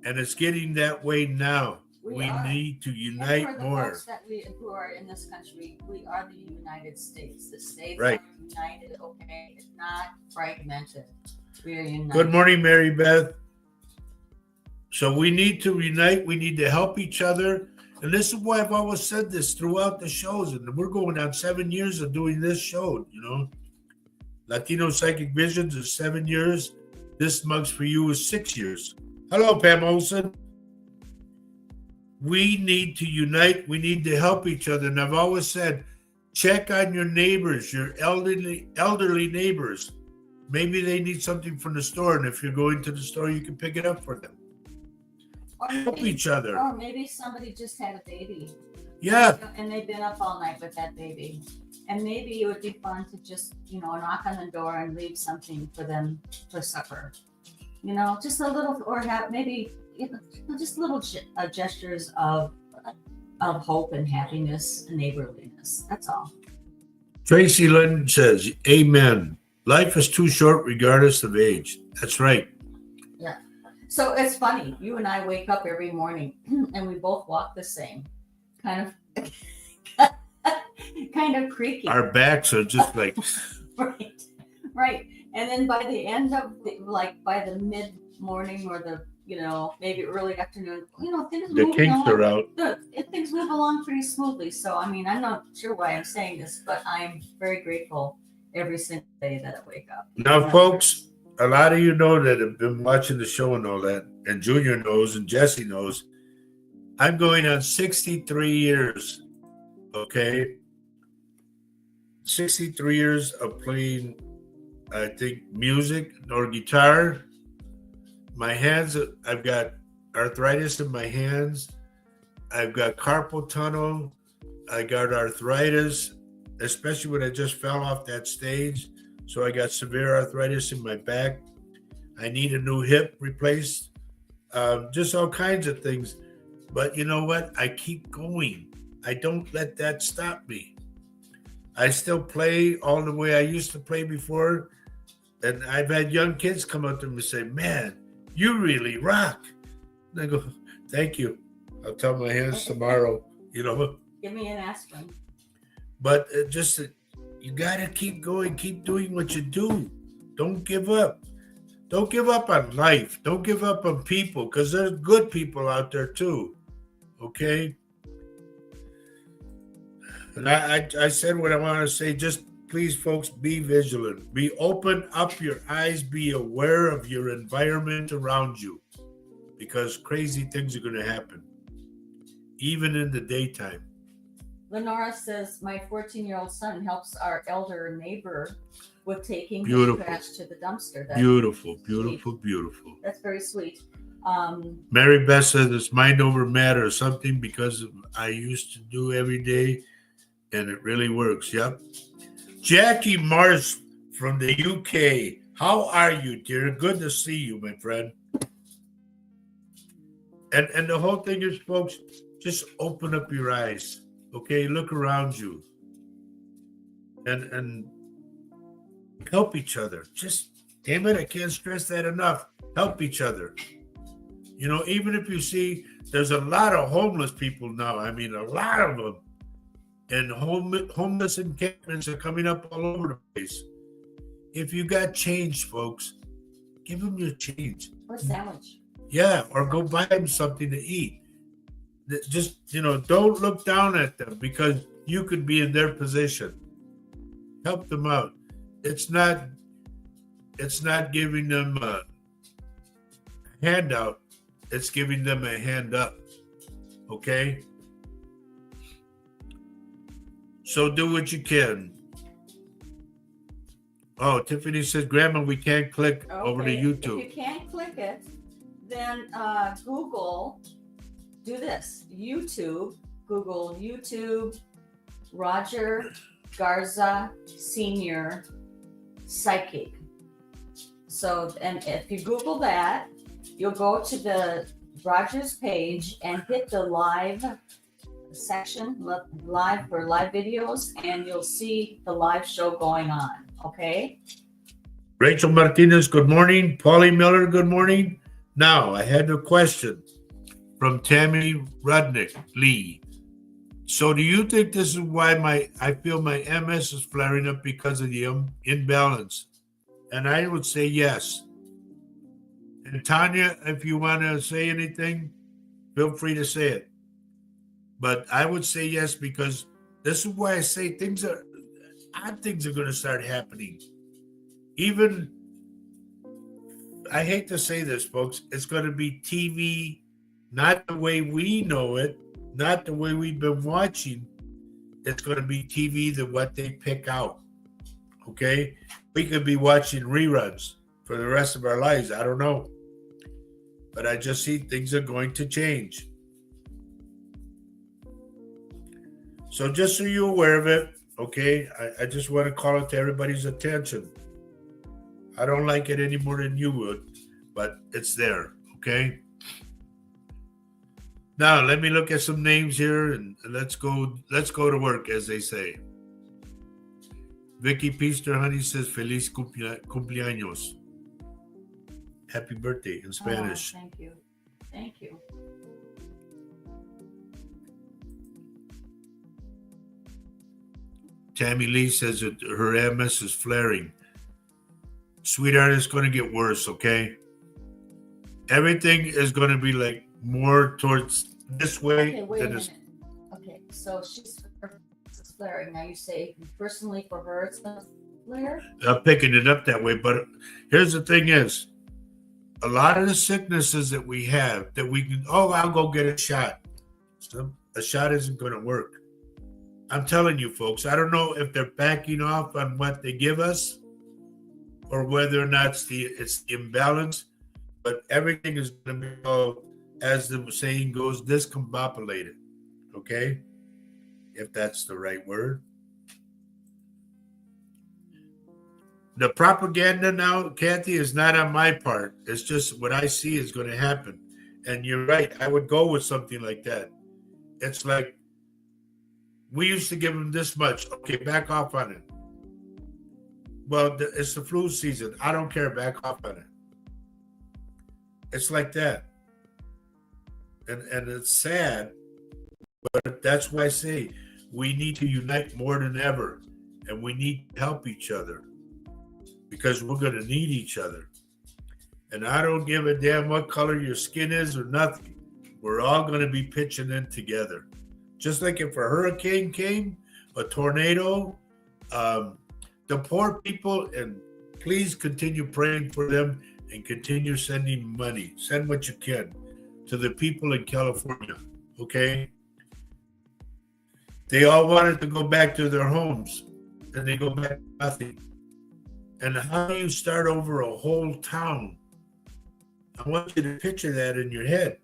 And it's getting that way now. We need to unite and for more. The folks who are in this country, we are the United States. The states right. are united, okay? It's not fragmented. We are united. Good morning, Mary Beth. So we need to unite. We need to help each other. And this is why I've always said this throughout the shows. And we're going on 7 years of doing this show, Latino Psychic Visions is 7 years. This Mugs for You is 6 years. Hello, Pam Olson. We need to unite. We need to help each other. And I've always said, check on your neighbors, your elderly neighbors. Maybe they need something from the store, and if you're going to the store, you can pick it up for them. Or Help each other. Or maybe somebody just had a baby. Yeah. And they've been up all night with that baby. And maybe it would be fun to just, knock on the door and leave something for them for supper. Just a little, or have maybe, just little gestures of hope and happiness and neighborliness. That's all. Tracy Lynn says, amen. Life is too short regardless of age. That's right. Yeah. So it's funny. You and I wake up every morning and we both walk the same. Kind of creaky. Our backs are just like... Right. And then by the end of by the mid morning or the, maybe early afternoon, things the move kinks along. are out. Things move along pretty smoothly. So, I'm not sure why I'm saying this, but I'm very grateful every single day that I wake up. Now, folks, a lot of you know that have been watching the show and all that, and Junior knows and Jesse knows, I'm going on 63 years, okay? 63 years of playing, I think, music or guitar. My hands, I've got arthritis in my hands. I've got carpal tunnel. I got arthritis, especially when I just fell off that stage. So I got severe arthritis in my back. I need a new hip replaced. Just all kinds of things. But you know what? I keep going. I don't let that stop me. I still play all the way I used to play before. And I've had young kids come up to me and say, man, you really rock. And I go, thank you. I'll tell my hands tomorrow, Give me an aspirin. But you got to keep going, keep doing what you do. Don't give up. Don't give up on life. Don't give up on people, because there's good people out there too. Okay? And I said what I want to say. Just please, folks, be vigilant. Be open up your eyes. Be aware of your environment around you, because crazy things are going to happen, even in the daytime. Lenora says, my 14-year-old son helps our elder neighbor with taking Beautiful. his trash to the dumpster. That's Beautiful. That's very sweet. Mary Beth says it's mind over matter or something, because I used to do every day, and it really works. Yep. Jackie Mars from the UK. How are you, dear? Good to see you, my friend. And the whole thing is, folks, just open up your eyes. Okay, look around you. And help each other. Just, damn it, I can't stress that enough. Help each other. Even if you see, there's a lot of homeless people now. I mean, a lot of them. And homeless encampments are coming up all over the place. If you got change, folks, give them your change. Or sandwich. Yeah, or go buy them something to eat. Just, don't look down at them, because you could be in their position. Help them out. It's not giving them a handout. It's giving them a hand up. Okay? So do what you can. Oh, Tiffany says, Grandma, we can't click over to YouTube. If you can't click it, then Google, do this. Google YouTube, Roger Garza Senior Psychic. So, and if you Google that, you'll go to the Rogers page and hit the live section, live for live videos, and you'll see the live show going on. Okay. Rachel Martinez, good morning. Paulie Miller, good morning. Now, I had a question from Tammy Rudnick Lee. So do you think this is why I feel my MS is flaring up because of the imbalance? And I would say yes. And Tanya, if you want to say anything, feel free to say it. But I would say yes, because this is why I say odd things are going to start happening. Even, I hate to say this, folks, it's going to be TV, not the way we know it, not the way we've been watching. It's going to be TV, what they pick out. Okay, we could be watching reruns for the rest of our lives. I don't know, but I just see things are going to change. So just so you're aware of it, okay, I just want to call it to everybody's attention. I don't like it any more than you would, but it's there, okay? Now let me look at some names here and let's go to work, as they say. Vicky Peaster Honey says Feliz cumpleaños. Happy birthday in Spanish. Oh, thank you. Thank you. Tammy Lee says that her MS is flaring. Sweetheart, it's going to get worse, okay? Everything is going to be like more towards this way. Okay, wait a minute. Okay, so she's flaring. Now you say personally for her it's going to flare? I'm picking it up that way, but here's the thing is, a lot of the sicknesses that we have that we can, I'll go get a shot. So a shot isn't going to work. I'm telling you, folks, I don't know if they're backing off on what they give us or whether or not it's the imbalance, but everything is going to be, as the saying goes, discombobulated, okay? If that's the right word. The propaganda now, Kathy, is not on my part. It's just what I see is going to happen. And you're right. I would go with something like that. It's like, we used to give them this much. Okay, back off on it. Well, it's the flu season. I don't care. Back off on it. It's like that. And it's sad, but that's why I say we need to unite more than ever. And we need to help each other because we're going to need each other. And I don't give a damn what color your skin is or nothing. We're all going to be pitching in together. Just like if a hurricane came, a tornado, the poor people, and please continue praying for them and continue sending money. Send what you can to the people in California, okay? They all wanted to go back to their homes, and they go back to nothing. And how do you start over a whole town? I want you to picture that in your head.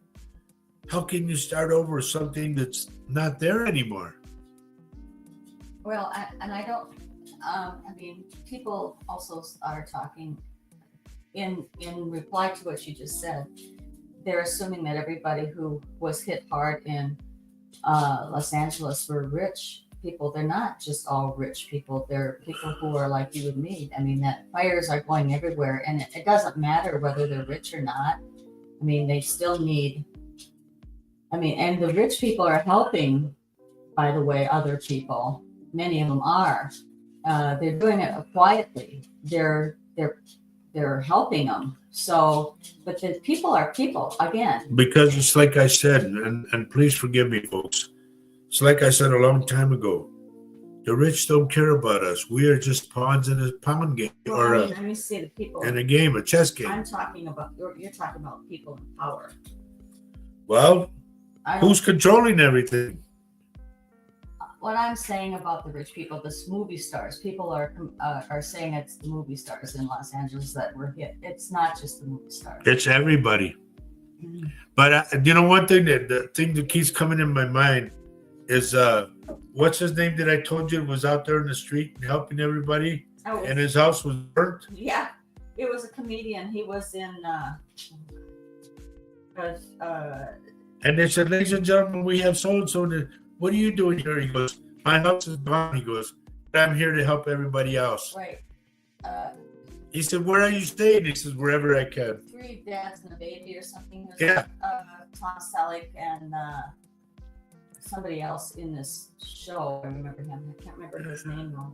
How can you start over something that's not there anymore? Well, I don't, I mean, people also are talking in reply to what you just said. They're assuming that everybody who was hit hard in Los Angeles were rich people. They're not just all rich people. They're people who are like you and me. I mean, that fires are going everywhere, and it doesn't matter whether they're rich or not. I mean, they still need. I mean, and the rich people are helping, by the way, other people. Many of them are. They're doing it quietly. They're helping them. So, but the people are people again. Because it's like I said, and please forgive me, folks. It's like I said a long time ago. The rich don't care about us. We are just pawns in a pawn game, or let me see the people in a game, a chess game. I'm talking about. You're talking about people in power. Well, who's controlling everything? What I'm saying about the rich people, the movie stars, people are saying it's the movie stars in Los Angeles that were hit. It's not just the movie stars. It's everybody. Mm-hmm. But you know, one thing the thing that keeps coming in my mind is what's his name that I told you was out there in the street helping everybody, and his house was burnt. Yeah, it was a comedian. He was in. And they said, ladies and gentlemen, we have so and so. What are you doing here? He goes, my house is gone. He goes, I'm here to help everybody else. Right. He said, where are you staying? He says, wherever I can. 3 dads and a baby or something. Yeah. Tom Selleck and somebody else in this show. I remember him. I can't remember his name though.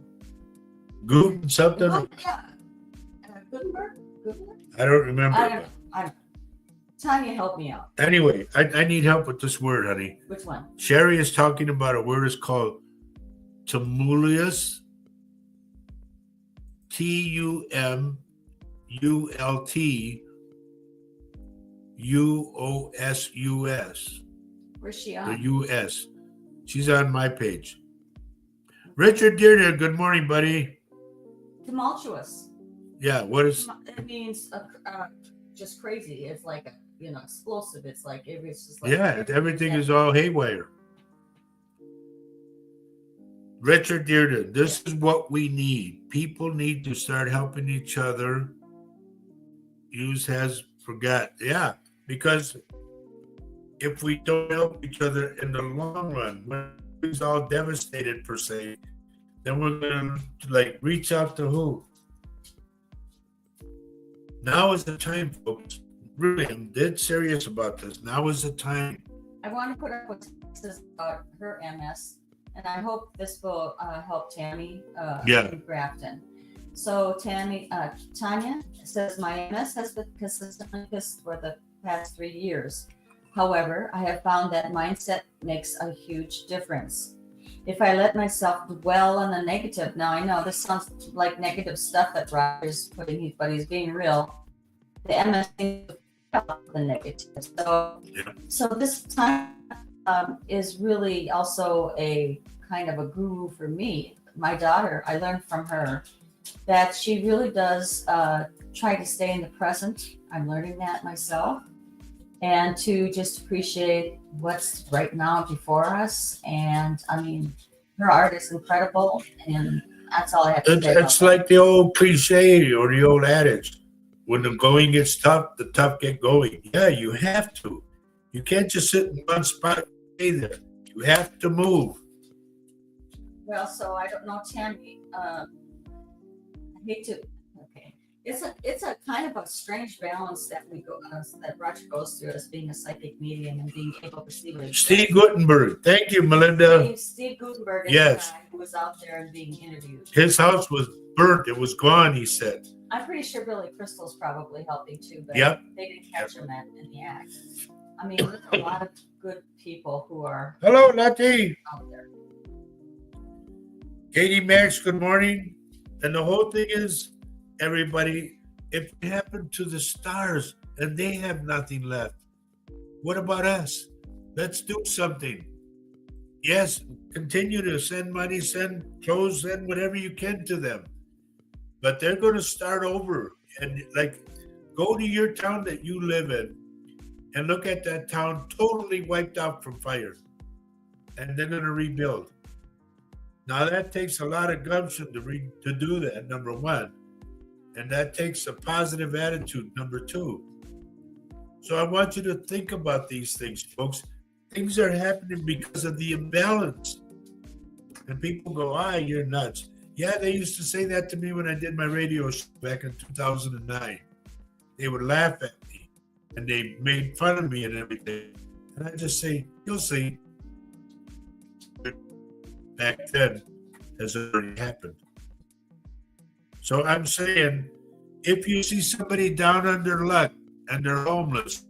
Goot something? Yeah. Gutenberg? I don't remember. I don't know. Tanya, help me out. Anyway, I need help with this word, honey. Which one? Sherry is talking about a word is called tumultuous. TUMULTUOSUS. Where's she on? The US. She's on my page. Richard Dearden, good morning, buddy. tumultuous. Yeah, what is? It means just crazy. It's like a, explosive. It's like it's just like Yeah, everything is all haywire. Richard Dearden, this is what we need. People need to start helping each other. Use has forgot. Yeah, because if we don't help each other in the long run, when it's all devastated per se, then we're gonna like reach out to who? Now is the time, folks. Really, I'm dead serious about this. Now is the time. I want to put up what says about her MS, and I hope this will help Tammy in Grafton. So Tanya says, my MS has been consistently pissed for the past 3 years. However, I have found that mindset makes a huge difference. If I let myself dwell on the negative, now I know this sounds like negative stuff that Roger's putting, but he's being real. The MS is the negative. So this time is really also a kind of a guru for me. My daughter, I learned from her that she really does try to stay in the present. I'm learning that myself. And to just appreciate what's right now before us. And I mean, her art is incredible. And that's all I have to say. It's like the old cliche or the old adage. When the going gets tough, the tough get going. Yeah, you have to. You can't just sit in one spot and stay there. You have to move. Well, so I don't know, Tammy. I hate to. Okay, it's a kind of a strange balance that we go that Roger goes through as being a psychic medium and being able to see. Steve Gutenberg, thank you, Melinda. Steve Gutenberg, is yes, the guy who was out there and being interviewed. His house was burnt; it was gone. He said. I'm pretty sure Billy Crystal's probably helping too, but they didn't catch him in the act. I mean, there's a lot of good people who are hello, Lati. Out there. Katie Max, good morning. And the whole thing is, everybody, if it happened to the stars and they have nothing left, what about us? Let's do something. Yes, continue to send money, send clothes, send whatever you can to them. But they're going to start over and like go to your town that you live in and look at that town totally wiped out from fire. And they're going to rebuild. Now that takes a lot of gumption to do that, number one. And that takes a positive attitude, number two. So I want you to think about these things, folks. Things are happening because of the imbalance. And people go, you're nuts. Yeah, they used to say that to me when I did my radio show back in 2009. They would laugh at me and they made fun of me and everything. And I just say, you'll see. Back then has already happened. So I'm saying, if you see somebody down on their luck and they're homeless,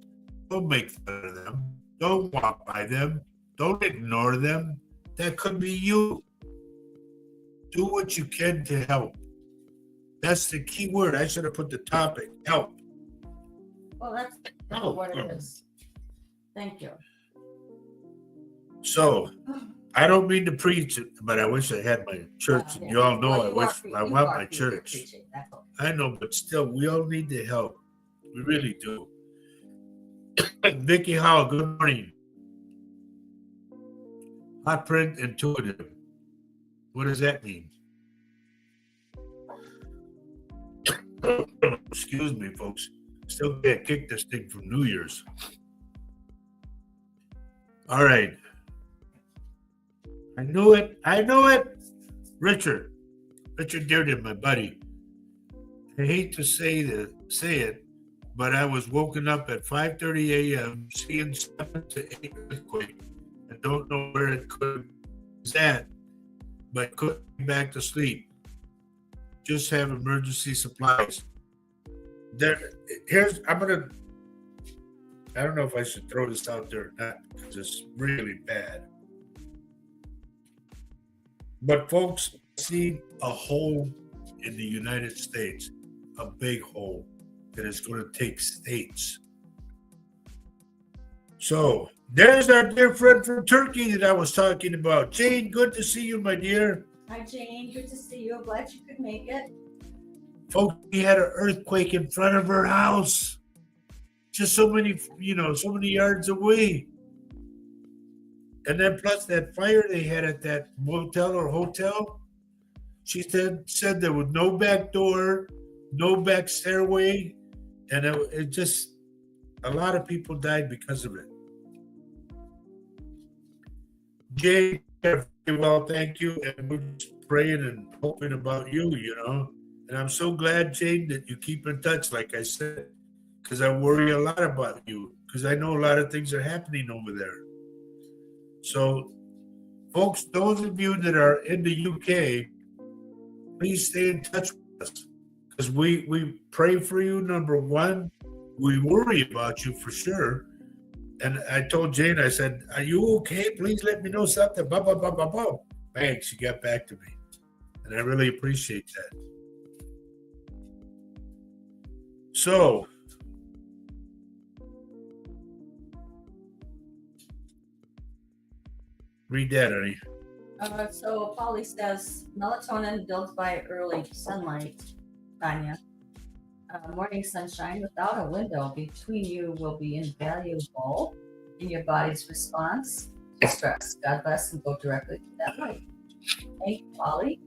don't make fun of them. Don't walk by them. Don't ignore them. That could be you. Do what you can to help. That's the key word. I should have put the topic, help. Well, that's what it is. Thank you. So, I don't mean to preach it, but I wish I had my church. And you all know I want my church. I know, but still, we all need the help. We really do. Vicky Howell, good morning. Hot print intuitive. What does that mean? Excuse me, folks. Still can't kick this thing from New Year's. All right. I knew it. Richard Dearden, my buddy. I hate to say it, but I was woken up at 5:30 a.m. seeing 7 to 8 earthquake. I don't know where it could be at, but couldn't get back to sleep. Just have emergency supplies. I don't know if I should throw this out there or not because it's really bad. But folks, see a hole in the United States, a big hole that is going to take states. So there's our dear friend from Turkey that I was talking about. Jane, good to see you, my dear. Hi, Jane. Good to see you. Glad you could make it. Folks, we had an earthquake in front of her house. Just so many, so many yards away. And then plus that fire they had at that motel or hotel, she said there was no back door, no back stairway, and it just, a lot of people died because of it. Jay, very well, thank you. And we're just praying and hoping about you, And I'm so glad, Jane, that you keep in touch, like I said, because I worry a lot about you, because I know a lot of things are happening over there. So, folks, those of you that are in the UK, please stay in touch with us, because we pray for you, number one. We worry about you for sure. And I told Jane, I said, are you okay? Please let me know something. Blah, blah, blah, blah, blah. Bang, she got back to me. And I really appreciate that. So, read that, honey. So Polly says, melatonin built by early sunlight, Tanya. Morning sunshine without a window between you will be invaluable in your body's response to stress. God bless, and go directly to that light. Thank you, Polly.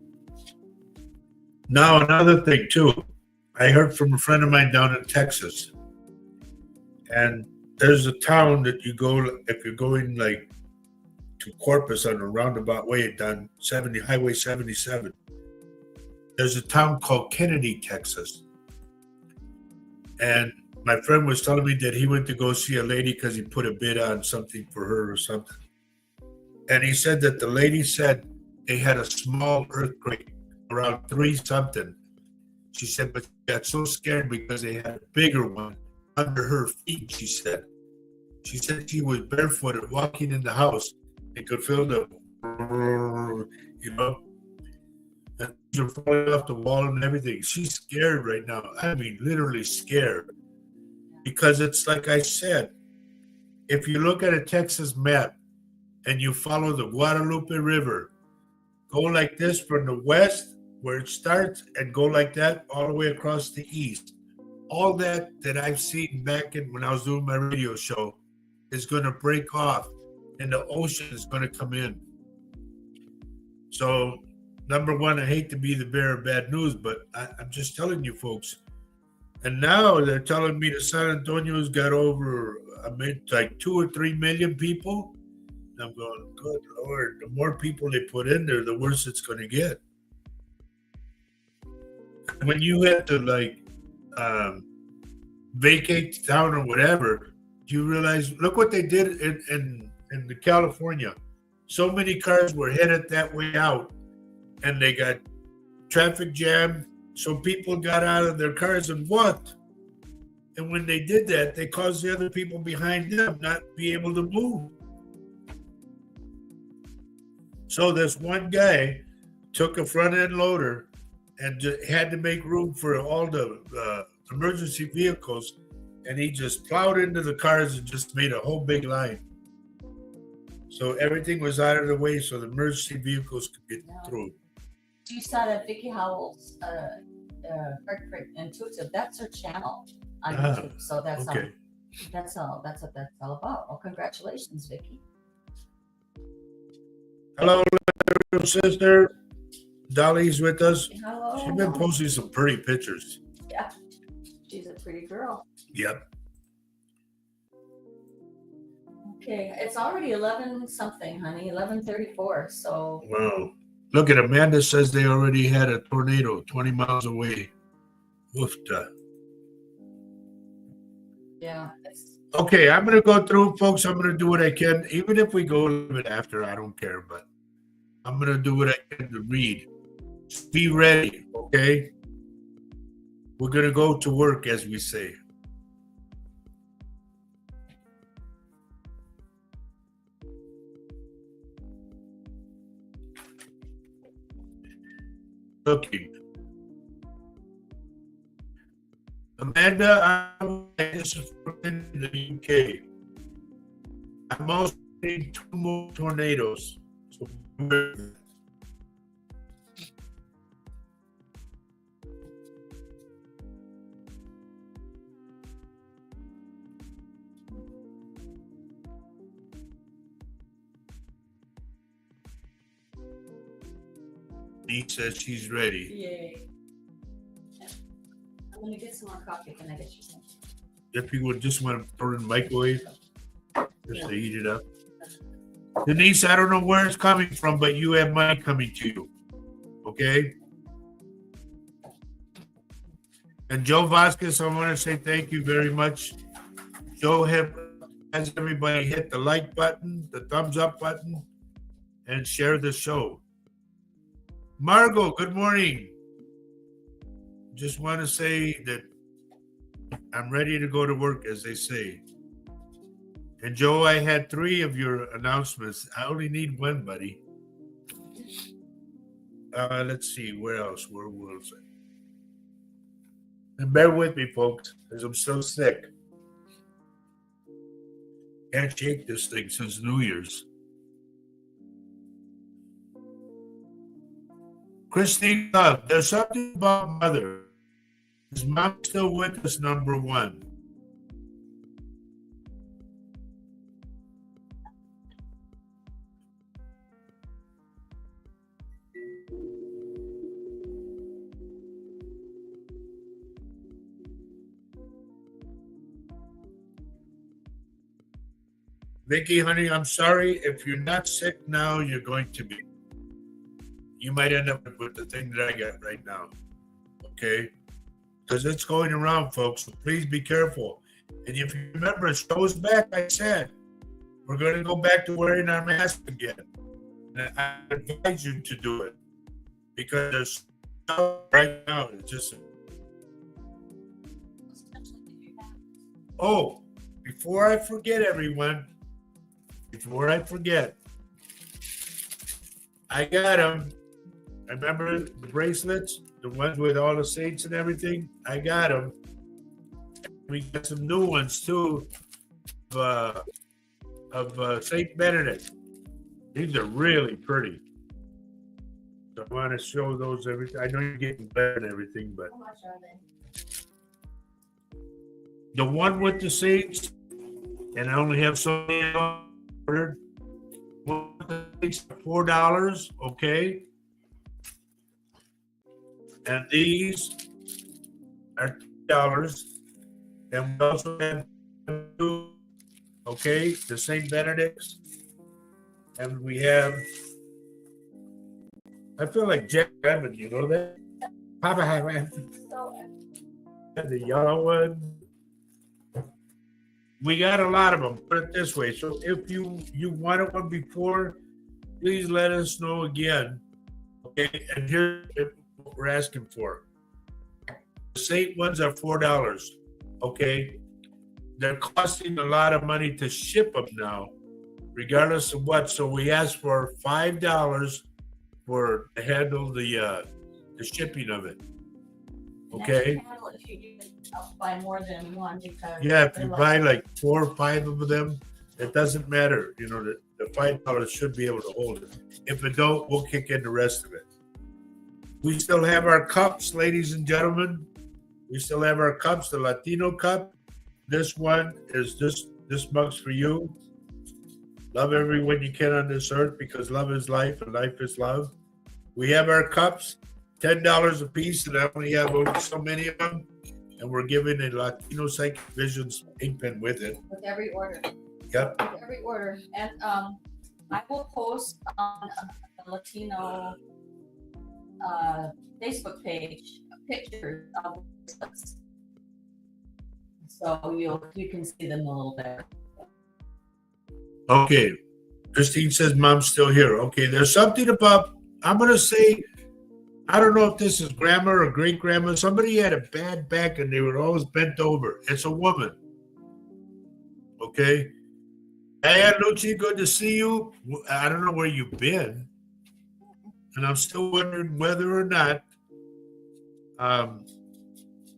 Now, another thing, too. I heard from a friend of mine down in Texas. And there's a town that you go, if you're going like to Corpus on a roundabout way down Highway 77. There's a town called Kennedy, Texas. And my friend was telling me that he went to go see a lady because he put a bid on something for her or something. And he said that the lady said they had a small earthquake around 3 something. She said, but she got so scared because they had a bigger one under her feet, she said. She said she was barefooted walking in the house and could feel the, and you're falling off the wall and everything. She's scared right now. I mean, literally scared. Because it's like I said, if you look at a Texas map and you follow the Guadalupe River, go like this from the west where it starts and go like that all the way across the east. All that I've seen back when I was doing my radio show is going to break off and the ocean is going to come in. So, number one, I hate to be the bearer of bad news, but I'm just telling you folks. And now they're telling me that San Antonio's got over, like 2 or 3 million people. And I'm going, good Lord, the more people they put in there, the worse it's going to get. When you have to vacate the town or whatever, you realize, look what they did in California. So many cars were headed that way out and they got traffic jammed. So people got out of their cars and what? And when they did that, they caused the other people behind them not be able to move. So this one guy took a front end loader and had to make room for all the emergency vehicles. And he just plowed into the cars and just made a whole big line. So everything was out of the way so the emergency vehicles could get through. You saw that Vicky Howell's Heartbreak Intuitive. That's her channel on YouTube. So that's okay. That's what that's all about. Well, congratulations, Vicky. Hello, little sister. Dolly's with us. Hello. She's been posting some pretty pictures. Yeah, she's a pretty girl. Yep. Okay, it's already 11 something, honey. 11:34. So. Wow. Look at Amanda says they already had a tornado 20 miles away. Woofda. Yeah. Okay, I'm going to go through, folks. I'm going to do what I can. Even if we go a little bit after, I don't care. But I'm going to do what I can to read. Just be ready, okay? We're going to go to work, as we say. Looking. Amanda, this is from the UK. I'm also seeing 2 more tornadoes. So He says she's ready. Yay. I'm gonna get some more coffee. Can I get you some? If you would just want to throw it in the microwave, just to heat it up. Denise, I don't know where it's coming from, but you have money coming to you. Okay? And Joe Vasquez, I want to say thank you very much. Joe has everybody hit the like button, the thumbs up button, and share the show. Margot, good morning. Just want to say that I'm ready to go to work, as they say. And Joe, I had 3 of your announcements. I only need 1, buddy. Let's see, where else? Where was it? And bear with me, folks, because I'm so sick. Can't shake this thing since New Year's. Christine Love, there's something about Mother. Is Mom still with us, number 1? Vicky, honey, I'm sorry. If you're not sick now, you're going to be. You might end up with the thing that I got right now. Okay? Because it's going around, folks. So please be careful. And if you remember, it goes back, I said, we're going to go back to wearing our mask again. And I advise you to do it. Because there's stuff right now, it's just. Oh, before I forget, everyone, I got them. I remember the bracelets, the ones with all the saints and everything. I got them. We got some new ones too, of Saint Benedict. These are really pretty. So I want to show those everything. I know you're getting better and everything, but How much are they? the one with the saints, and I only have so many ordered. $4, okay? And these are $2. And we also have two, okay, the St. Benedict's. And we have, I feel like Jack Lemmon, you know that? Papa Hammond. And the yellow one. We got a lot of them, put it this way. So if you wanted one before, please let us know again. Okay, and here's what we're asking for. The Saint ones are $4. Okay, they're costing a lot of money to ship them now, regardless of what. So we asked for $5 for to handle the shipping of it. Okay. If you buy more than one, because yeah, if you buy like 4 or 5 of them, it doesn't matter. You know, the $5 should be able to hold it. If it don't, we'll kick in the rest of it. We still have our cups, ladies and gentlemen. We still have our cups, the Latino cup. This one is this mug's for you. Love everyone you can on this earth, because love is life and life is love. We have our cups, $10 a piece, and I only have only so many of them. And we're giving a Latino Psychic Visions ink pen with it. with every order. Yep. With every order. And I will post on the Latino Facebook page pictures of bracelets. So you can see them a little better. Okay. Christine says Mom's still here. Okay, there's something about, I'm going to say, I don't know if this is grandma or great grandma. Somebody had a bad back and they were always bent over. It's a woman. Okay. Hey, Lucy, good to see you. I don't know where you've been. And I'm still wondering whether or not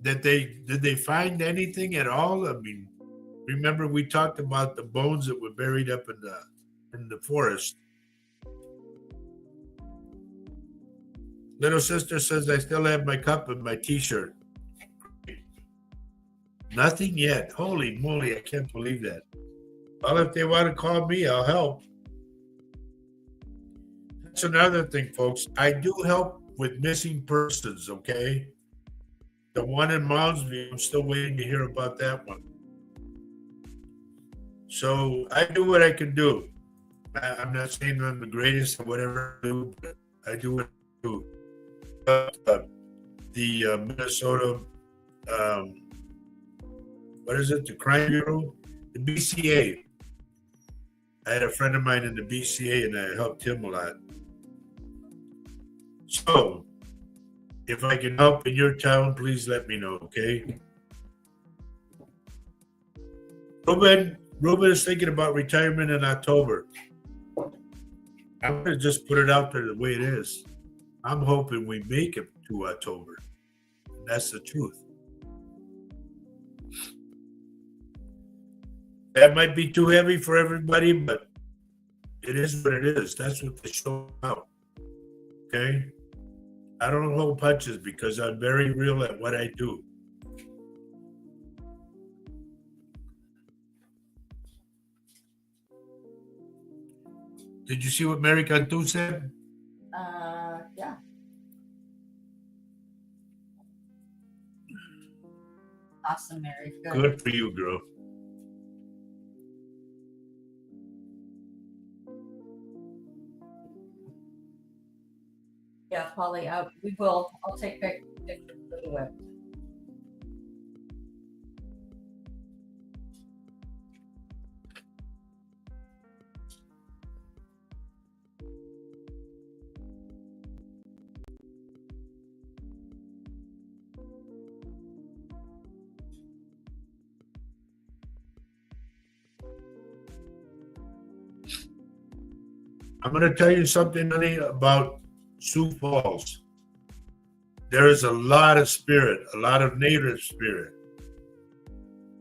did they find anything at all? I mean, remember we talked about the bones that were buried up in the forest. Little sister says, I still have my cup and my t-shirt. Nothing yet. Holy moly, I can't believe that. Well, if they want to call me, I'll help. That's another thing, folks. I do help with missing persons, okay? The one in Moundsview, I'm still waiting to hear about that one. So I do what I can do. I'm not saying I'm the greatest or whatever I do, but I do what I do. The Minnesota, what is it? The Crime Bureau? The BCA. I had a friend of mine in the BCA and I helped him a lot. So, if I can help in your town, please let me know, okay? Ruben is thinking about retirement in October. I'm going to just put it out there the way it is. I'm hoping we make it to October. That's the truth. That might be too heavy for everybody, but it is what it is. That's what they show out. Okay? I don't hold punches because I'm very real at what I do. Did you see what Mary Cantu said? Yeah. Awesome, Mary. Good for you, girl. Yeah, Polly, we will. I'll take pictures of the web. I'm going to tell you something, honey, about Sioux Falls. There is a lot of spirit, a lot of native spirit.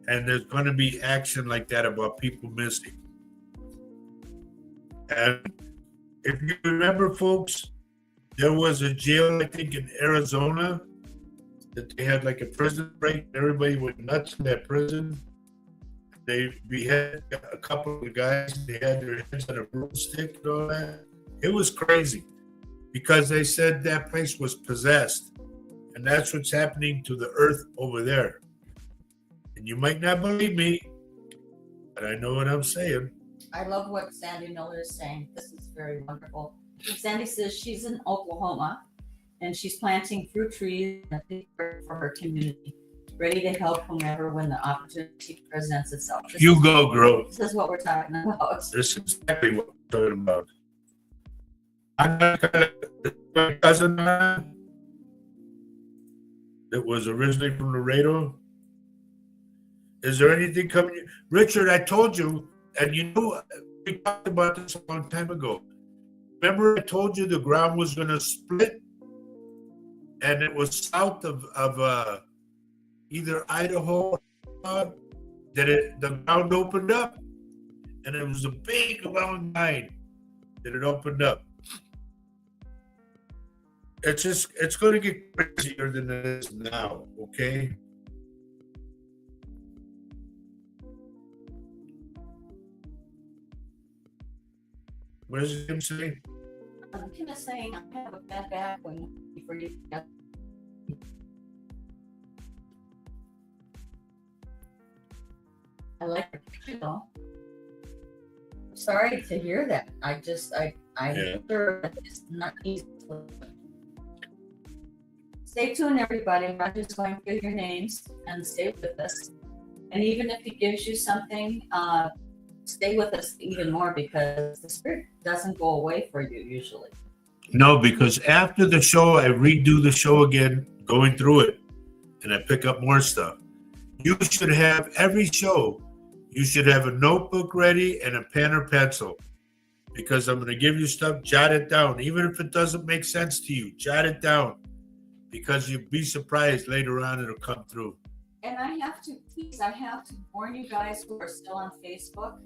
And there's going to be action like that about people missing. And if you remember, folks, there was a jail, I think, in Arizona that they had like a prison break. Everybody went nuts in that prison. We had a couple of guys, they had their heads on a broomstick and all that. It was crazy because they said that place was possessed. And that's what's happening to the earth over there. And you might not believe me, but I know what I'm saying. I love what Sandy Miller is saying. This is very wonderful. Sandy says she's in Oklahoma and she's planting fruit trees for her community, ready to help whomever when the opportunity presents itself. You go, girl. This is what we're talking about. This is exactly what we're talking about. I got a cousin that was originally from Laredo. Is there anything coming? Richard, I told you, and you know, we talked about this a long time ago. Remember, I told you the ground was going to split, and it was south of either Idaho, that the ground opened up, and it was a big long line that it opened up. It's going to get crazier than it is now. Okay. What is him saying? Kim is saying I have a bad back when before you get. I like the picture though. Sorry to hear that. I'm sure it's not easy. Stay tuned, everybody. Roger's going through your names and stay with us. And even if he gives you something, stay with us even more because the spirit doesn't go away for you usually. No, because after the show, I redo the show again, going through it, and I pick up more stuff. You should have every show. You should have a notebook ready and a pen or pencil because I'm going to give you stuff. Jot it down. Even if it doesn't make sense to you, jot it down because you'll be surprised later on it'll come through. And I have to warn you guys who are still on Facebook.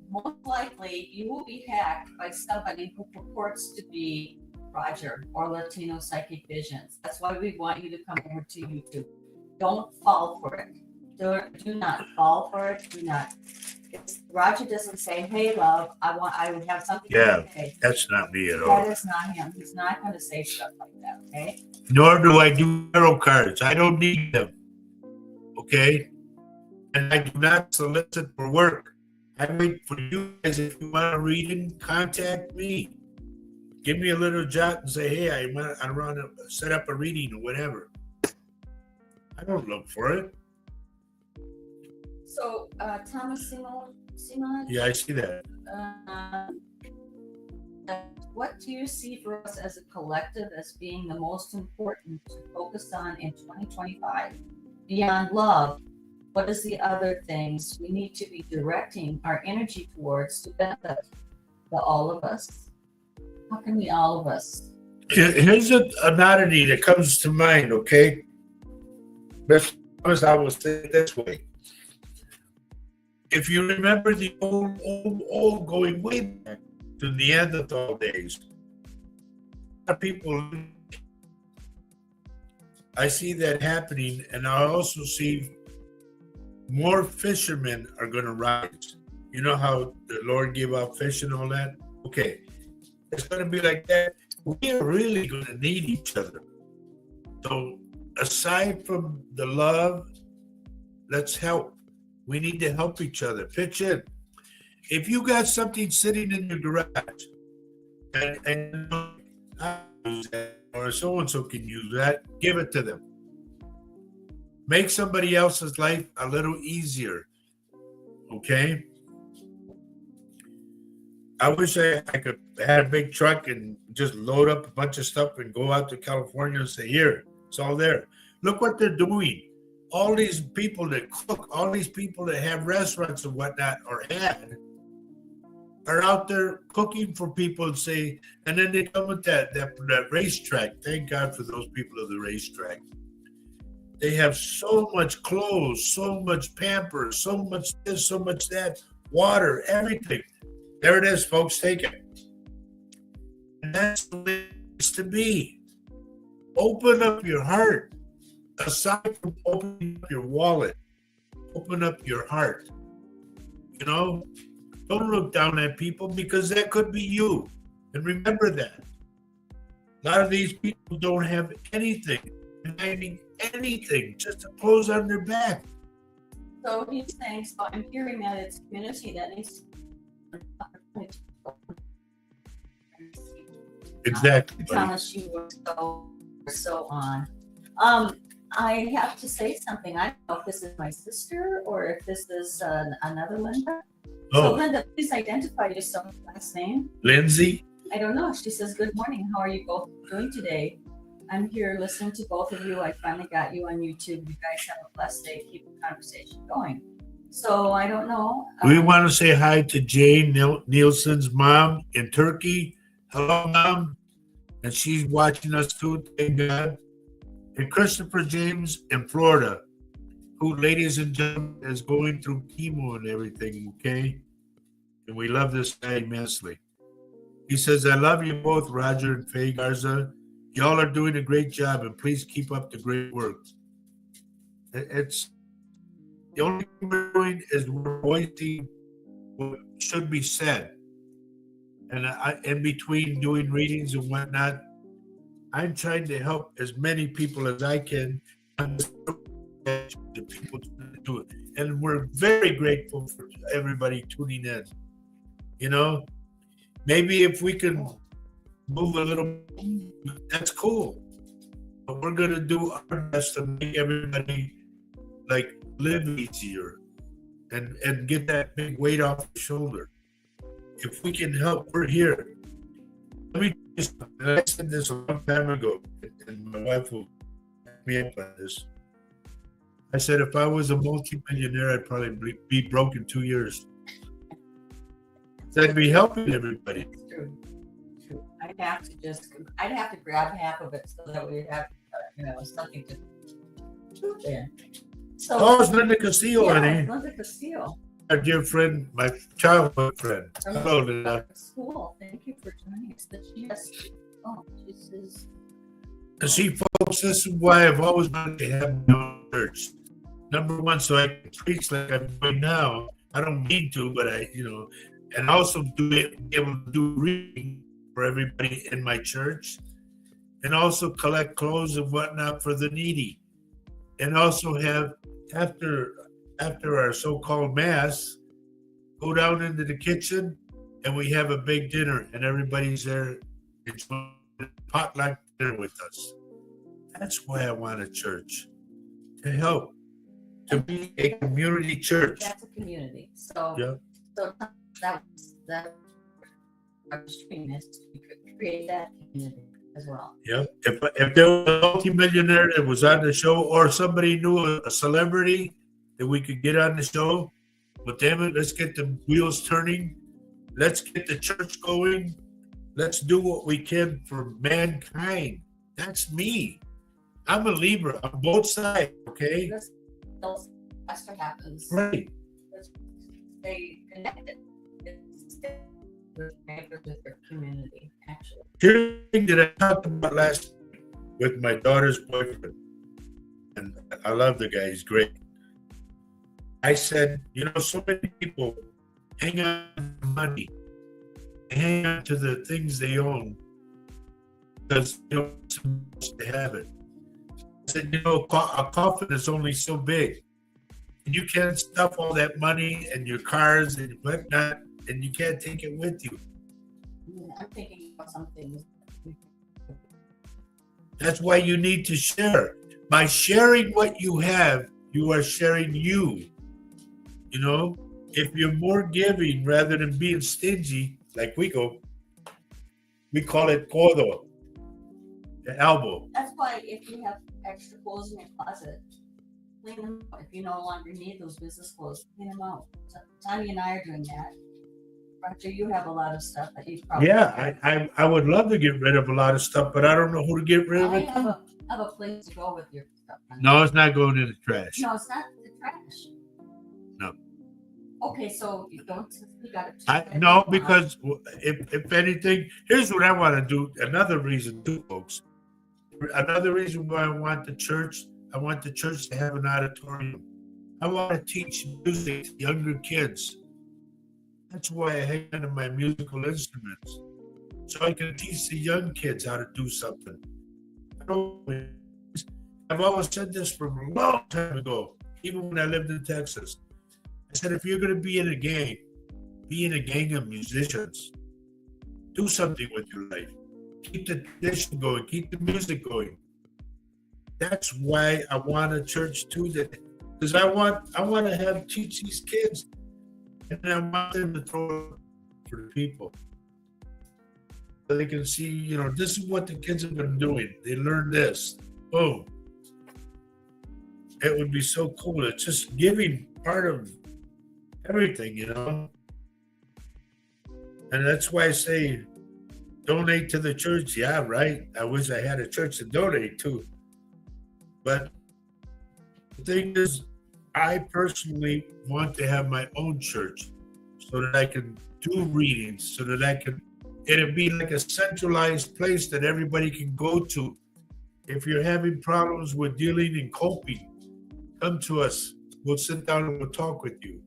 Most likely, you will be hacked by somebody who purports to be Roger or Latino Psychic Visions. That's why we want you to come over to YouTube. Don't fall for it. Do not fall for it. Do not. Roger doesn't say, "Hey, love, I would have something Yeah, to say." that's not me at That all. is not him. He's not going to say stuff like that. Okay. Nor do I do tarot cards. I don't need them. Okay? And I do not solicit for work. I wait for you guys. If you want a reading, contact me. Give me a little jot and say, hey, I want to set up a reading or whatever. I don't look for it. So, Thomas Simon, Yeah, I see that. what do you see for us as a collective as being the most important to focus on in 2025? Beyond love, what is the other things we need to be directing our energy towards to benefit all of us? How can we all of us? Here's an oddity that comes to mind, okay? But I will say it this way. If you remember the old going way back to Neanderthal days, a lot of people, I see that happening, and I also see more fishermen are going to rise. You know how the Lord gave out fish and all that? Okay, it's going to be like that. We are really going to need each other. So aside from the love, let's help. We need to help each other. Pitch in. If you got something sitting in your garage and I use that, or so-and-so can use that, give it to them. Make somebody else's life a little easier. Okay? I wish I could have a big truck and just load up a bunch of stuff and go out to California and say, here, it's all there. Look what they're doing. All these people that cook, all these people that have restaurants and whatnot are out there cooking for people and say, and then they come with that racetrack. Thank God for those people of the racetrack. They have so much clothes, so much Pampers, so much this, so much that, water, everything. There it is, folks. Take it. And that's the place to be. Open up your heart. Aside from opening up your wallet, open up your heart. You know, don't look down at people because that could be you. And remember that. A lot of these people don't have anything, anything, just a clothes on their back. So he's saying, so I'm hearing that it's community that needs to. Exactly. Thomas, you were so on. I have to say something. I don't know if this is my sister or if this is another Linda. So Linda, please identify yourself, last name. Lindsay? I don't know. She says, good morning. How are you both doing today? I'm here listening to both of you. I finally got you on YouTube. You guys have a blessed day. Keep the conversation going. So I don't know. We want to say hi to Jane Nielsen's mom in Turkey. Hello, Mom. And she's watching us too, thank God. And Christopher James in Florida, who, ladies and gentlemen, is going through chemo and everything, okay? And we love this guy immensely. He says, I love you both, Roger and Faye Garza. Y'all are doing a great job, and please keep up the great work. It's the only thing we're doing is we're voicing what should be said. And in between doing readings and whatnot, I'm trying to help as many people as I can the people to do it. And we're very grateful for everybody tuning in. You know, maybe if we can move a little, that's cool. But we're going to do our best to make everybody live easier and get that big weight off the shoulder. If we can help, we're here. Let me just, I said this a long time ago, and my wife will back me up on this. I said, if I was a multi-millionaire, I'd probably be broke in 2 years. So I'd be helping everybody. True. I'd have to grab half of it so that we have, something to put in. So, it's Linda Castillo, honey. Linda Castillo. Our dear friend, my childhood friend. Hello, Linda. School. Thank you for joining us. She says. And see, folks, this is why I've always wanted to have my own church. Number one, so I can preach like I'm doing now. I don't mean to, but and also be able to do reading for everybody in my church, and also collect clothes and whatnot for the needy, and also have after after our so-called mass, go down into the kitchen, and we have a big dinner, and everybody's there enjoying potluck dinner with us. That's why I want a church, to help, to be a community church. That's a community. So, Yeah. so that our stream is to create that community as well. Yeah. If there was a multimillionaire that was on the show, or somebody knew a celebrity that we could get on the show, but damn it, let's get the wheels turning. Let's get the church going. Let's do what we can for mankind. That's me. I'm a Libra on both sides, okay? This faster happens. Right. Let's stay connected. Stay connected with your community, actually. Here's the thing that I talked about last week with my daughter's boyfriend. And I love the guy, he's great. I said, so many people hang on to money, they hang on to the things they own because they don't supposed to have it. I said, a coffin is only so big, and you can't stuff all that money and your cars and whatnot, and you can't take it with you. I'm thinking about something. That's why you need to share. By sharing what you have, you are sharing you. If you're more giving rather than being stingy, like we call it codo, the elbow. That's why if you have extra clothes in your closet, clean them out. If you no longer need those business clothes, clean them out. So Tanya and I are doing that. Roger, you have a lot of stuff that you probably. Yeah, I would love to get rid of a lot of stuff, but I don't know who to get rid of I it. have a place to go with your stuff. No, it's not going in the trash. No, it's not the trash. No. Okay, so you don't. You got it. No, because if anything, here's what I want to do. Another reason too, folks. Another reason why I want the church to have an auditorium. I want to teach music to younger kids. That's why I hang on to my musical instruments, so I can teach the young kids how to do something. I've always said this from a long time ago, even when I lived in Texas. I said, if you're going to be in a gang, be in a gang of musicians. Do something with your life. Keep the tradition going. Keep the music going. That's why I want a church too, because I want to teach these kids, and I want them to throw it for the people, so they can see, this is what the kids have been doing. They learned this. Boom. It would be so cool. It's just giving part of everything, And that's why I say donate to the church. Yeah, right. I wish I had a church to donate to. But the thing is, I personally want to have my own church so that I can do readings, so that it'll be like a centralized place that everybody can go to. If you're having problems with dealing and coping, come to us. We'll sit down and we'll talk with you.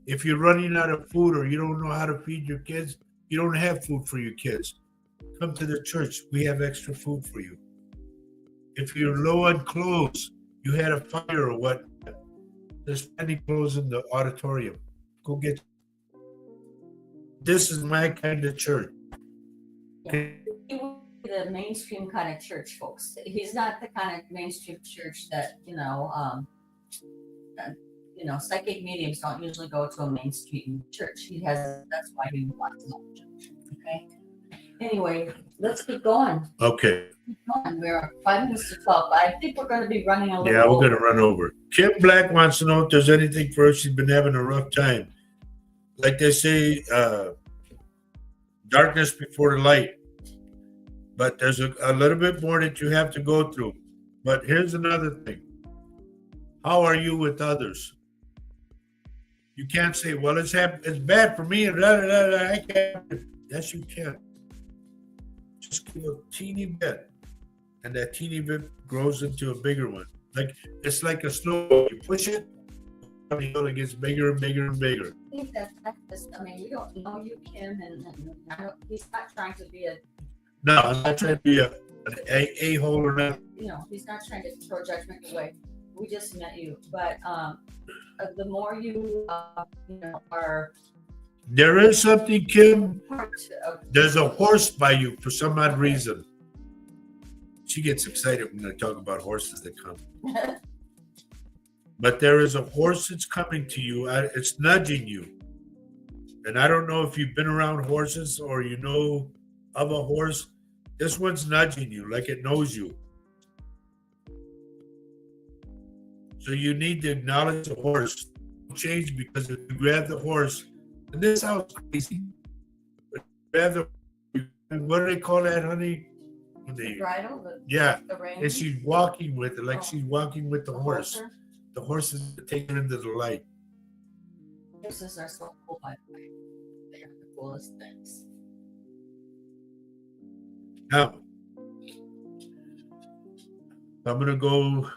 If you're running out of food or you don't know how to feed your kids, you don't have food for your kids, come to the church. We have extra food for you. If you're low on clothes, you had a fire or what, there's plenty of clothes in the auditorium. Go get it. This is my kind of church. Yeah. He will be the mainstream kind of church, folks. He's not the kind of mainstream church that, psychic mediums don't usually go to a mainstream church. That's why he wants his own church. Okay. Anyway, let's keep going. Okay. Keep going. We're 5 minutes to 12. I think we're going to be running a little. Yeah, we're going to run over. Kim Black wants to know if there's anything for her. She's been having a rough time. Like they say, darkness before the light. But there's a little bit more that you have to go through. But here's another thing. How are you with others? You can't say, well, it's bad for me. I can't. Yes, you can. Just give a teeny bit. And that teeny bit grows into a bigger one. Like it's like a snowball. You push it, it gets bigger and bigger and bigger. I think that's just, I mean, we don't know you, Kim, and I don't, he's not trying to be a, No, I'm not trying to be an a-hole or nothing. you know, he's not trying to throw judgment away. We just met you, but the more you, you know, are There is something, Kim. part of, There's a horse by you for some odd reason. She gets excited when I talk about horses that come. But there is a horse that's coming to you. It's nudging you. And I don't know if you've been around horses or you know of a horse. This one's nudging you like it knows you. So you need to acknowledge the horse. Don't change, because if you grab the horse, and this sounds crazy, but grab the, what do they call that, honey? the bridle, Yeah, the rein. and she's walking with it, like Oh. she's walking with the horse. halter. The horse is taken into the light. Horses are so cool, by the way. They are the coolest things. Now, I'm gonna go.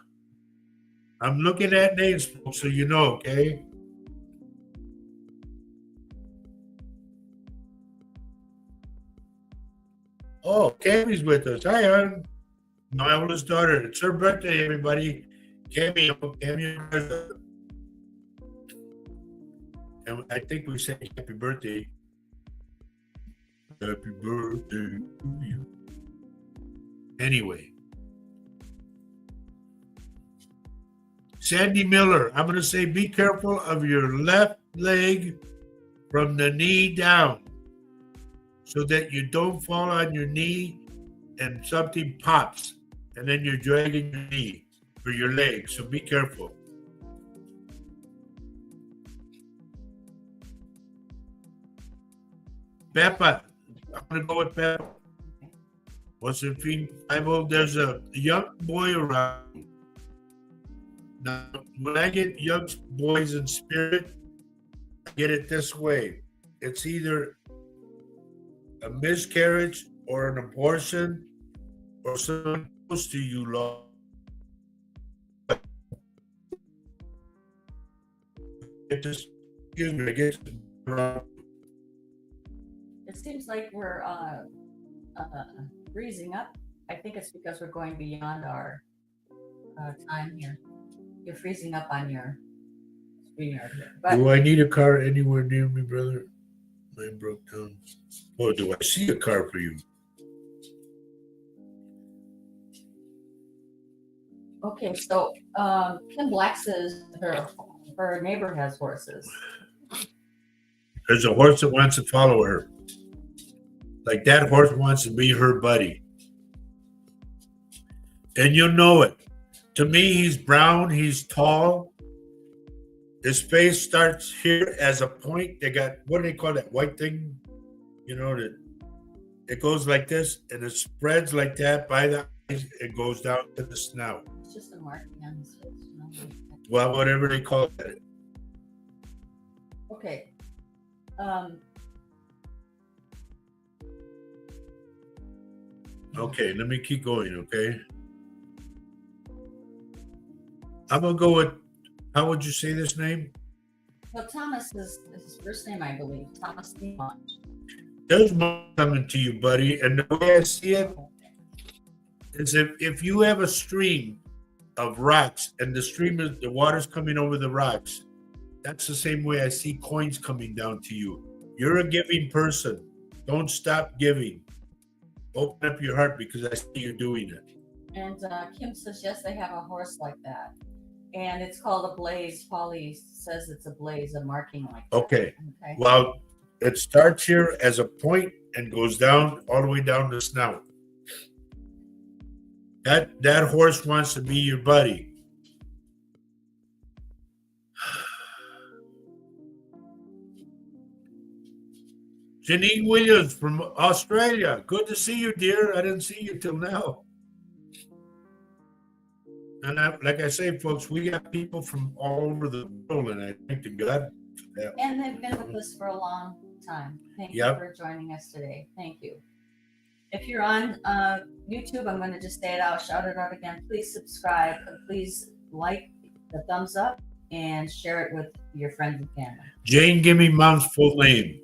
I'm looking at names, folks, so you know, okay? Oh, Cammie's with us. Hi, hon. My oldest daughter. It's her birthday, everybody. Cammie, and I think we say happy birthday. Happy birthday to you. Anyway. Sandy Miller, I'm going to say be careful of your left leg from the knee down so that you don't fall on your knee and something pops and then you're dragging your knee or your leg. So be careful. Peppa, I'm going to go with Peppa. What's it feeling? There's a young boy around. Now, when I get young boys in spirit, I get it this way. It's either a miscarriage or an abortion or someone close to you, Lord. Excuse me, I guess. It seems like we're freezing up. I think it's because we're going beyond our time here. You're freezing up on your screen right here. But Do I need a car anywhere near me, brother? Mine broke down. Oh, do I see a car for you? okay, so Kim Black says her neighbor has horses. There's a horse that wants to follow her. Like that horse wants to be her buddy. And you'll know it. To me, he's brown, he's tall. His face starts here as a point. They got, what do they call that white thing? You know, that it goes like this and it spreads like that by the eyes. It goes down to the snout. It's just a marking on his face. You know? Well, whatever they call it. Okay. Okay, let me keep going, okay? I'm going to go with, how would you say this name? Well, Thomas is his first name, I believe. Thomas Neon. There's one coming to you, buddy. And the way I see it is if you have a stream of rocks and the water's coming over the rocks, that's the same way I see coins coming down to you. You're a giving person. Don't stop giving. Open up your heart because I see you doing it. And Kim says, yes, they have a horse like that. And it's called a blaze. Polly says it's a blaze, a marking like that. Okay. Okay. Well, it starts here as a point and goes down all the way down the snout. That horse wants to be your buddy. Janine Williams from Australia. Good to see you, dear. I didn't see you till now. And like I say, folks, we got people from all over the world, and I thank to God for that. And they've been with us for a long time. Thank Yep. you for joining us today. Thank you. If you're on YouTube, I'm going to just say it out, shout it out again. Please subscribe. Please like the thumbs up and share it with your friends and family. Jane, give me Mom's full name.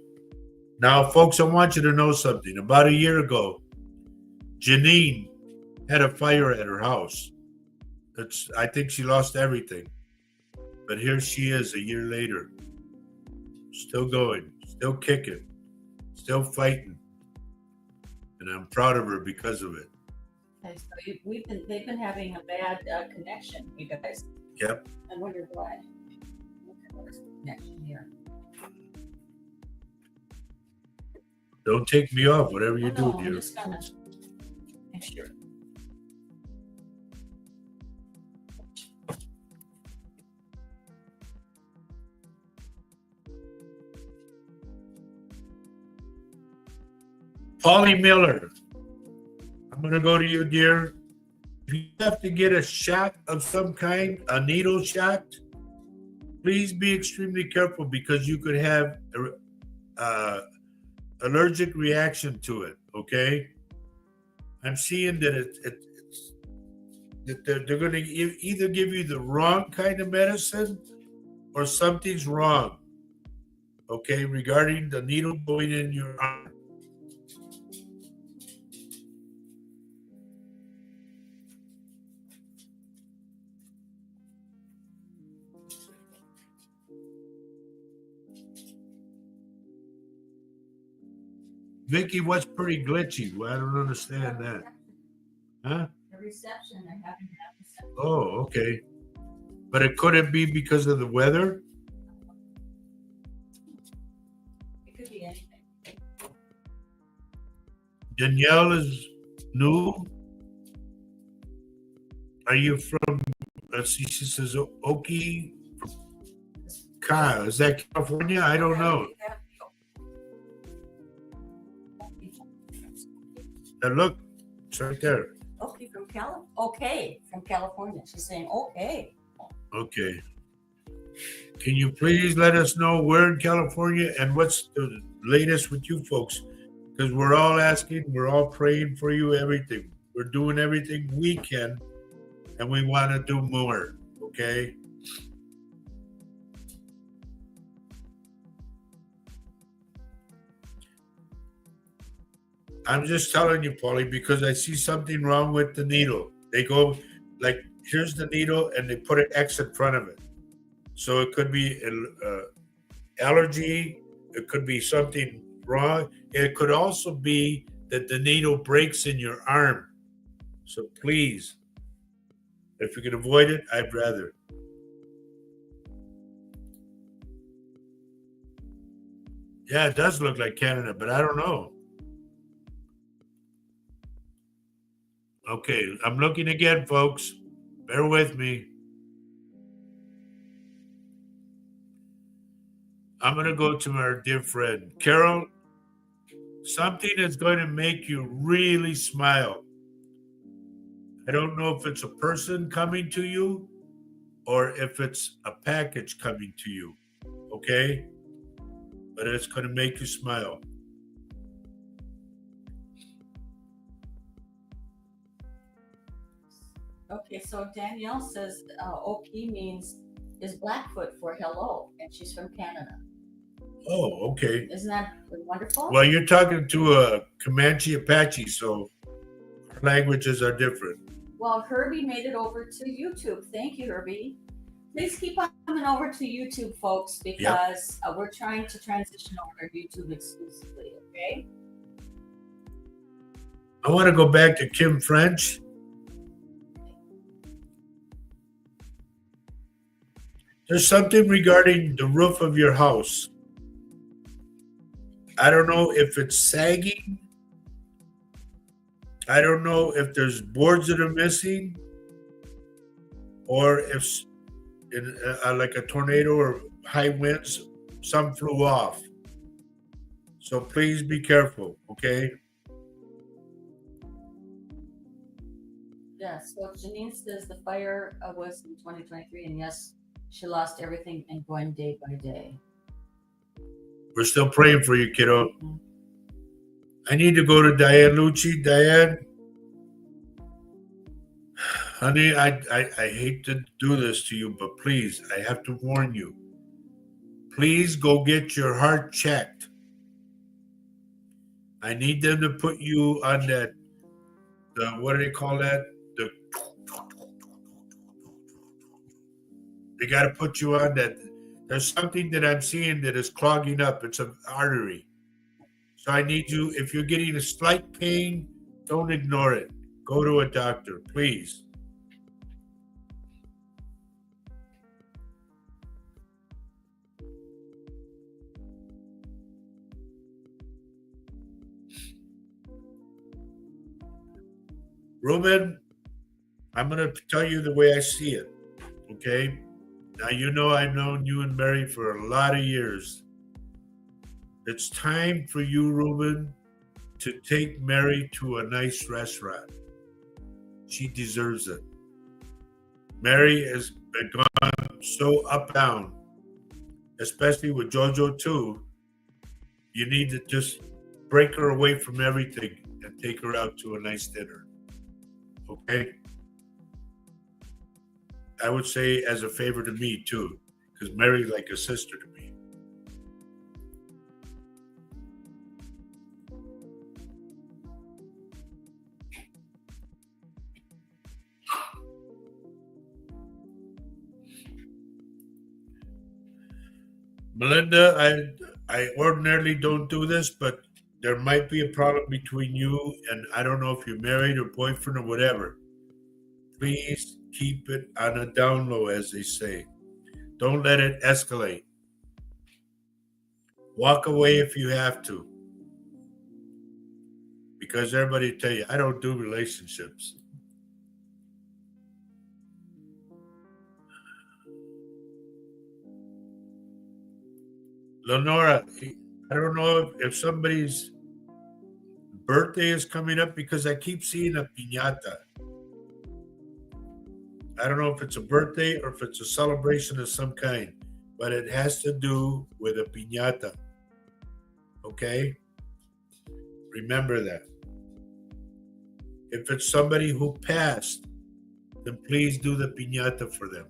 Now, folks, I want you to know something. About a year ago, Janine had a fire at her house. I think she lost everything. But here she is a year later. Still going, still kicking, still fighting. And I'm proud of her because of it. Okay, so they've been having a bad connection, you guys. Yep. I wonder why. Connection here. Don't take me off, whatever you do, No, I'm dear. just gonna make sure. Polly Miller, I'm going to go to you, dear. If you have to get a shot of some kind, a needle shot, please be extremely careful because you could have allergic reaction to it, okay? I'm seeing that that they're going to either give you the wrong kind of medicine or something's wrong, okay, regarding the needle going in your arm. Vicky, what's pretty glitchy? Well, I don't understand that. Huh? The reception, they're having that reception. Oh, okay. But it couldn't be because of the weather? It could be anything. Danielle is new. Are you from, let's see, she says Okie. Kyle, is that California? I don't know. And look, it's right there. Okay, from California. She's saying okay. Okay. Can you please let us know where in California and what's the latest with you folks? Because we're all asking, we're all praying for you, everything. We're doing everything we can, and we want to do more, okay? I'm just telling you, Paulie, because I see something wrong with the needle. They go, like, here's the needle, and they put an X in front of it. So it could be allergy. It could be something wrong. It could also be that the needle breaks in your arm. So please, if you can avoid it, I'd rather. Yeah, it does look like Canada, but I don't know. Okay, I'm looking again, folks. Bear with me. I'm going to go to our dear friend. Carol, something is going to make you really smile. I don't know if it's a person coming to you or if it's a package coming to you, okay? But it's going to make you smile. Okay, so Danielle says Oki is Blackfoot for hello, and she's from Canada. Oh, okay. Isn't that wonderful? Well, you're talking to a Comanche Apache, so our languages are different. Well, Herbie made it over to YouTube. Thank you, Herbie. Please keep on coming over to YouTube, folks, because we're trying to transition over to YouTube exclusively, okay? I want to go back to Kim French. There's something regarding the roof of your house. I don't know if it's sagging. I don't know if there's boards that are missing or if in like a tornado or high winds, some flew off. So please be careful, okay? Yeah, so Janine says the fire was in 2023, and yes, she lost everything and going day by day. We're still praying for you, kiddo. Mm-hmm. I need to go to Diane Lucci. Diane, honey, I hate to do this to you, but please, I have to warn you. Please go get your heart checked. I need them to put you on that, what do they call that? They got to put you on that. There's something that I'm seeing that is clogging up. It's an artery. So I need you, if you're getting a slight pain, don't ignore it. Go to a doctor, please. Ruben, I'm going to tell you the way I see it, okay? Now, you know I've known you and Mary for a lot of years. It's time for you, Ruben, to take Mary to a nice restaurant. She deserves it. Mary has gone so up down, especially with JoJo too. You need to just break her away from everything and take her out to a nice dinner. Okay? I would say as a favor to me too, because Mary's like a sister to me. Melinda, I ordinarily don't do this, but there might be a problem between you, and I don't know if you're married or boyfriend or whatever. Please keep it on a down low, as they say. Don't let it escalate. Walk away if you have to. Because everybody tell you, I don't do relationships. Lenora, I don't know if somebody's birthday is coming up because I keep seeing a piñata. I don't know if it's a birthday or if it's a celebration of some kind, but it has to do with a piñata. Okay? Remember that. If it's somebody who passed, then please do the piñata for them.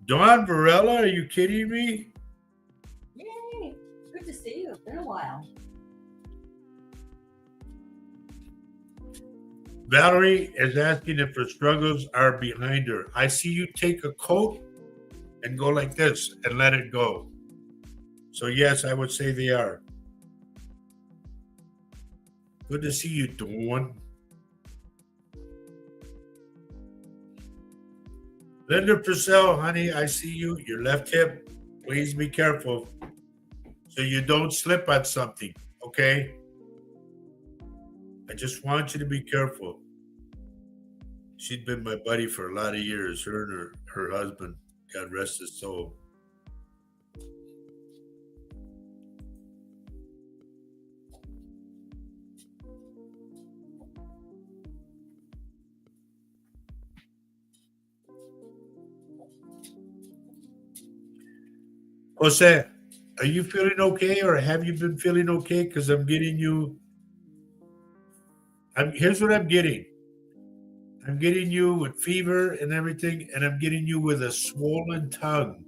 Dawn Varela, are you kidding me? Yay! Good to see you. It's been a while. Valerie is asking if her struggles are behind her. I see you take a coat and go like this and let it go. So yes, I would say they are. Good to see you, Dawn. Linda Purcell, honey, I see you. Your left hip. Please be careful so you don't slip on something, okay? I just want you to be careful. She's been my buddy for a lot of years, her and her husband. God rest his soul. Jose, are you feeling okay or have you been feeling okay? Because I'm getting you. Here's what I'm getting. I'm getting you with fever and everything, and I'm getting you with a swollen tongue,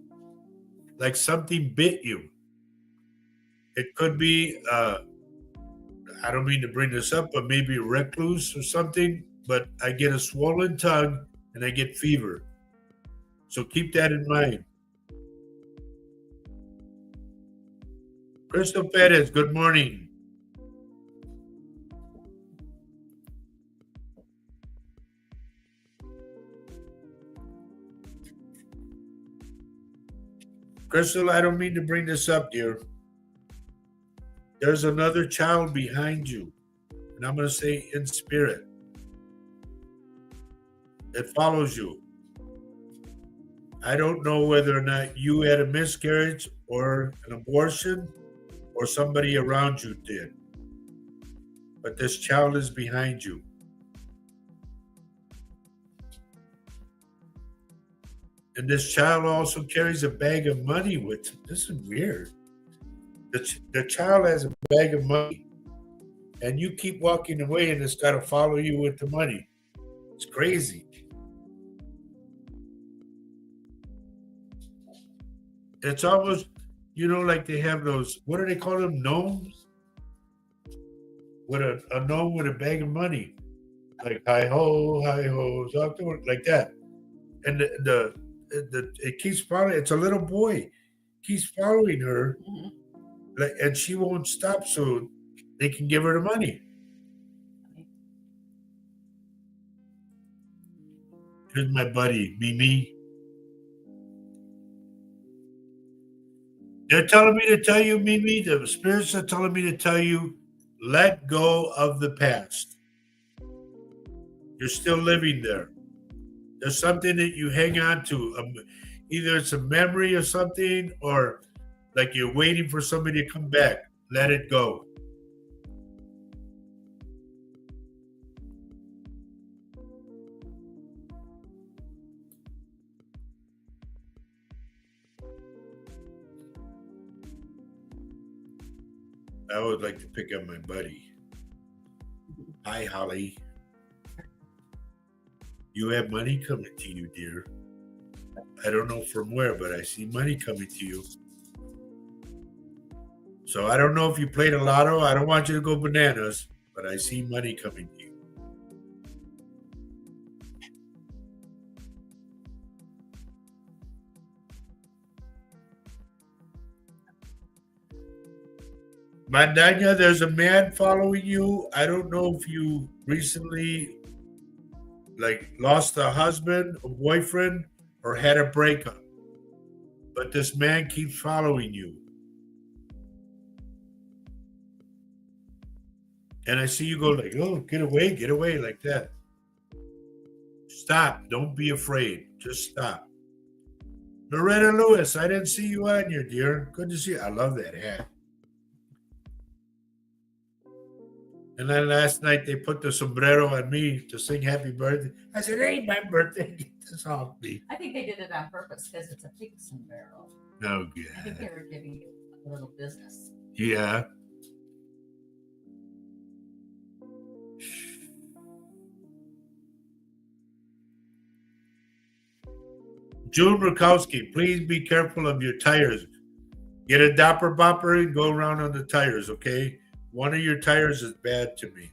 like something bit you. It could be, I don't mean to bring this up, but maybe a recluse or something, but I get a swollen tongue and I get fever. So keep that in mind. Crystal Perez, good morning. Crystal, I don't mean to bring this up, dear. There's another child behind you. And I'm going to say in spirit. It follows you. I don't know whether or not you had a miscarriage or an abortion or somebody around you did. But this child is behind you. And this child also carries a bag of money with him. This is weird. The child has a bag of money, and you keep walking away, and it's got to follow you with the money. It's crazy. It's almost, like they have those, what do they call them? Gnomes? With a gnome with a bag of money. Like, hi ho, talk to her, like that. And it keeps following. It's a little boy. Keeps following her, and she won't stop, so they can give her the money. Here's my buddy, Mimi. They're telling me to tell you, Mimi, the spirits are telling me to tell you, let go of the past. You're still living there. There's something that you hang on to. Either it's a memory or something, or like you're waiting for somebody to come back. Let it go. I would like to pick up my buddy. Hi, Holly. You have money coming to you, dear. I don't know from where, but I see money coming to you. So I don't know if you played a lotto. I don't want you to go bananas, but I see money coming to you. Mandanya, there's a man following you. I don't know if you recently lost a husband, a boyfriend, or had a breakup. But this man keeps following you. And I see you go like, oh, get away like that. Stop. Don't be afraid. Just stop. Loretta Lewis, I didn't see you on here, dear. Good to see you. I love that hat. And then last night they put the sombrero on me to sing happy birthday. I said, it ain't my birthday. Get this off me. I think they did it on purpose because it's a pig sombrero. Oh, I think they God. were giving you a little business. Yeah. June Rakowski, please be careful of your tires. Get a Dopper Bopper and go around on the tires, okay? One of your tires is bad to me.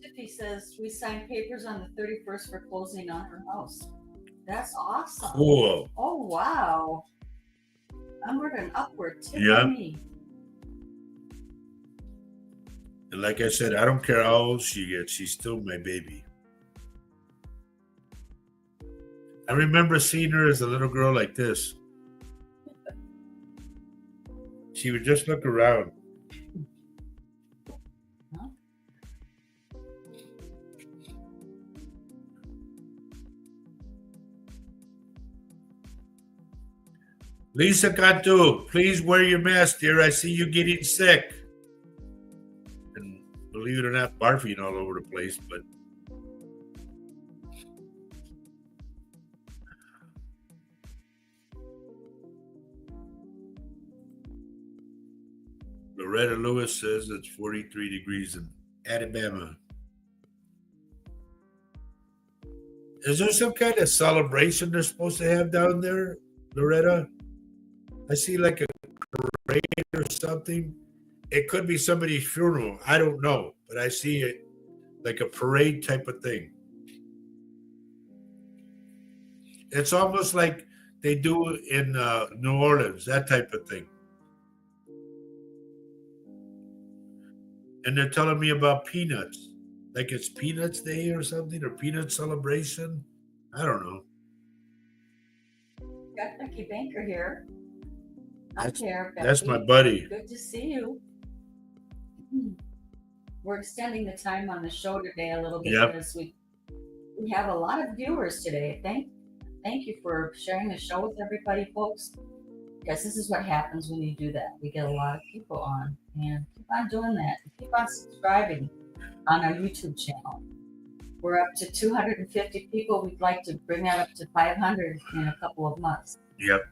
Tiffy says we signed papers on the 31st for closing on her house. That's awesome. Cool. Oh, wow. Onward and upward. Yeah. Me. And like I said, I don't care how old she gets. She's still my baby. I remember seeing her as a little girl like this. She would just look around. Huh? Lisa Cantu, please wear your mask, dear. I see you getting sick. And believe it or not, barfing all over the place, but Loretta Lewis says it's 43 degrees in Alabama. Is there some kind of celebration they're supposed to have down there, Loretta? I see like a parade or something. It could be somebody's funeral. I don't know, but I see it like a parade type of thing. It's almost like they do in New Orleans, that type of thing. And they're telling me about peanuts. Like it's Peanuts Day or something, or Peanut Celebration. I don't know. Got Becky Banker here. Becky. That's my buddy. Good to see you. We're extending the time on the show today a little bit because we have a lot of viewers today. Thank you for sharing the show with everybody, folks. Because this is what happens when you do that. We get a lot of people on, and keep on doing that. Keep on subscribing on our YouTube channel. We're up to 250 people. We'd like to bring that up to 500 in a couple of months. Yep.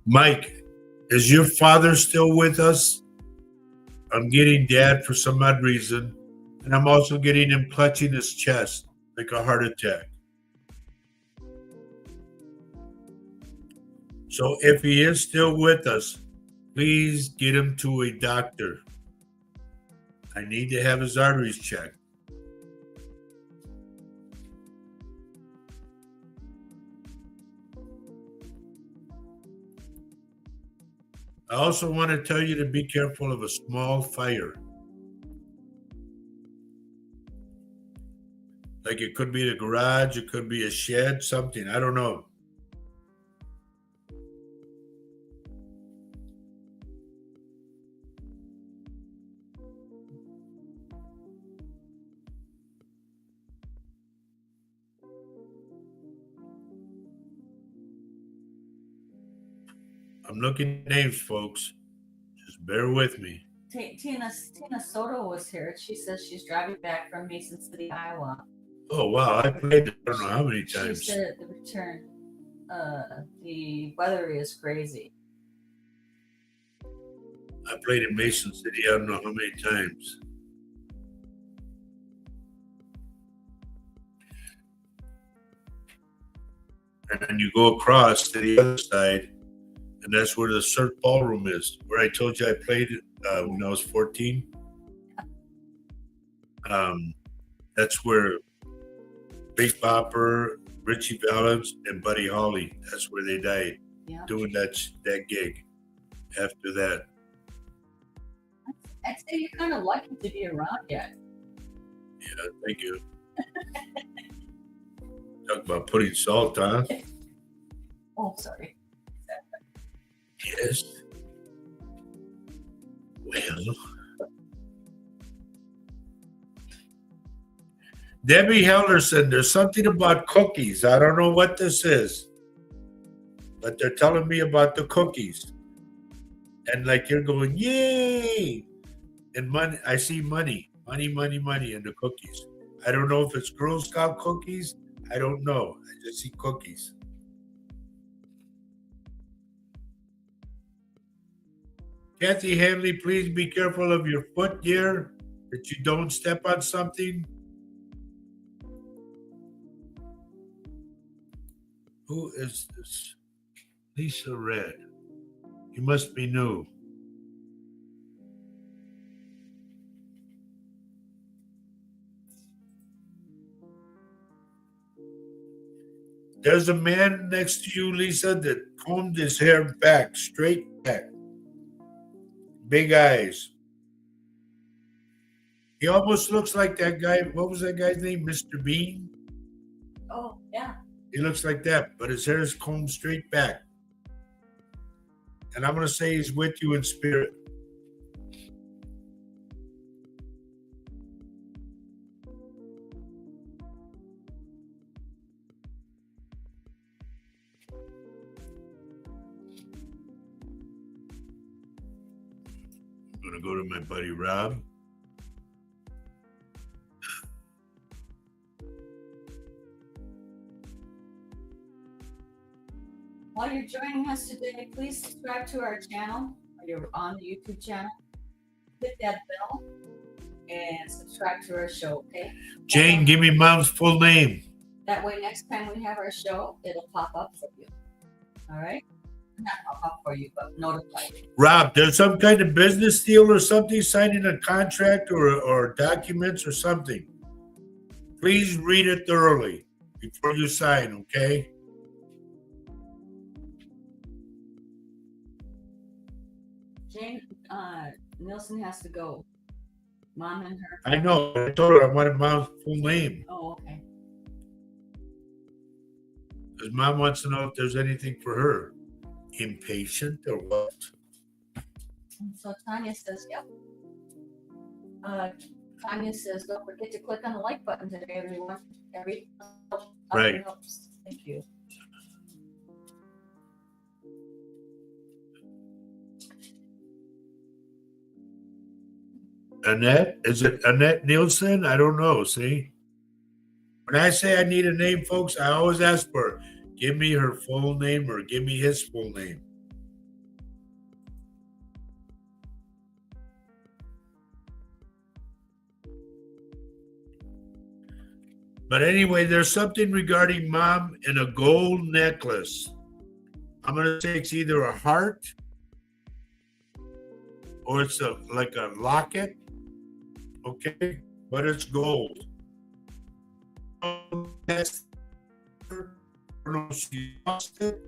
Mike, is your father still with us? I'm getting Dad for some odd reason, and I'm also getting him clutching his chest like a heart attack. So if he is still with us, please get him to a doctor. I need to have his arteries checked. I also want to tell you to be careful of a small fire. Like it could be the garage, it could be a shed, something. I don't know. I'm looking at names, folks. Just bear with me. Tina Soto was here. She says she's driving back from Mason City, Iowa. Oh, wow. I played it I don't know how many She times. said at the return, the weather is crazy. I played in Mason City I don't know how many times. And then you go across to the other side, and that's where the Surf Ballroom is, where I told you I played when I was 14. That's where Big Bopper, Richie Valens, and Buddy Holly, that's where they died, doing that gig after that. I'd say you're kind of lucky to be around yet. Yeah, thank you. Talk about putting salt on. Oh, sorry. Yes. Well. Debbie Helderson, there's something about cookies. I don't know what this is, but they're telling me about the cookies. And like you're going, yay! And money, I see money in the cookies. I don't know if it's Girl Scout cookies. I don't know. I just see cookies. Kathy Hanley, please be careful of your foot, dear, that you don't step on something. Who is this? Lisa Red. You must be new. There's a man next to you, Lisa, that combed his hair back, straight back. Big eyes. He almost looks like that guy. What was that guy's name? Mr. Bean? Oh, yeah. He looks like that, but his hair is combed straight back. And I'm going to say he's with you in spirit. I'm going to go to my buddy Rob. While you're joining us today, please subscribe to our channel. You're on the YouTube channel. Hit that bell and subscribe to our show, okay? Jane, give me Mom's full name. That way, next time we have our show, it'll pop up for you. All right? Not pop up for you, but notify you. Rob, there's some kind of business deal or something, signing a contract or documents or something. Please read it thoroughly before you sign, okay? Jane Nielsen has to go. Mom and her. I know. I told her I wanted Mom's full name. Oh, okay. Because Mom wants to know if there's anything for her. Impatient or what? And so Tanya says, yep. Tanya says, don't forget to click on the like button today, everyone. Right. Helps. Thank you. Annette? Is it Annette Nielsen? I don't know. See? When I say I need a name, folks, I always ask for her. Give me her full name or give me his full name. But anyway, there's something regarding mom and a gold necklace. I'm going to say it's either a heart or it's like a locket. Okay, but it's gold. That's, I don't know if she lost it.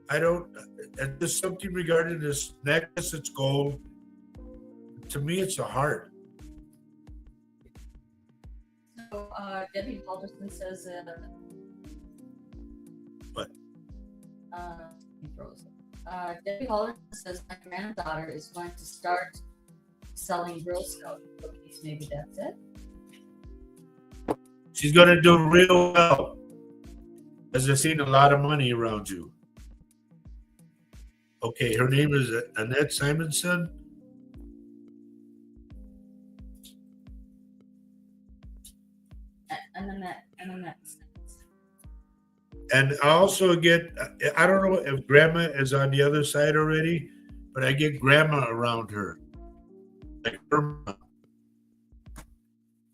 I don't. There's something regarding this necklace. It's gold. To me, it's a heart. So Debbie Halderson says What? Debbie Halderson says my granddaughter is going to start selling Girl Scout cookies. Maybe that's it. She's going to do real well. As I've seen a lot of money around you. Okay, her name is Annette Simonson. And I also get, I don't know if grandma is on the other side already, but I get grandma around her. Like her mom.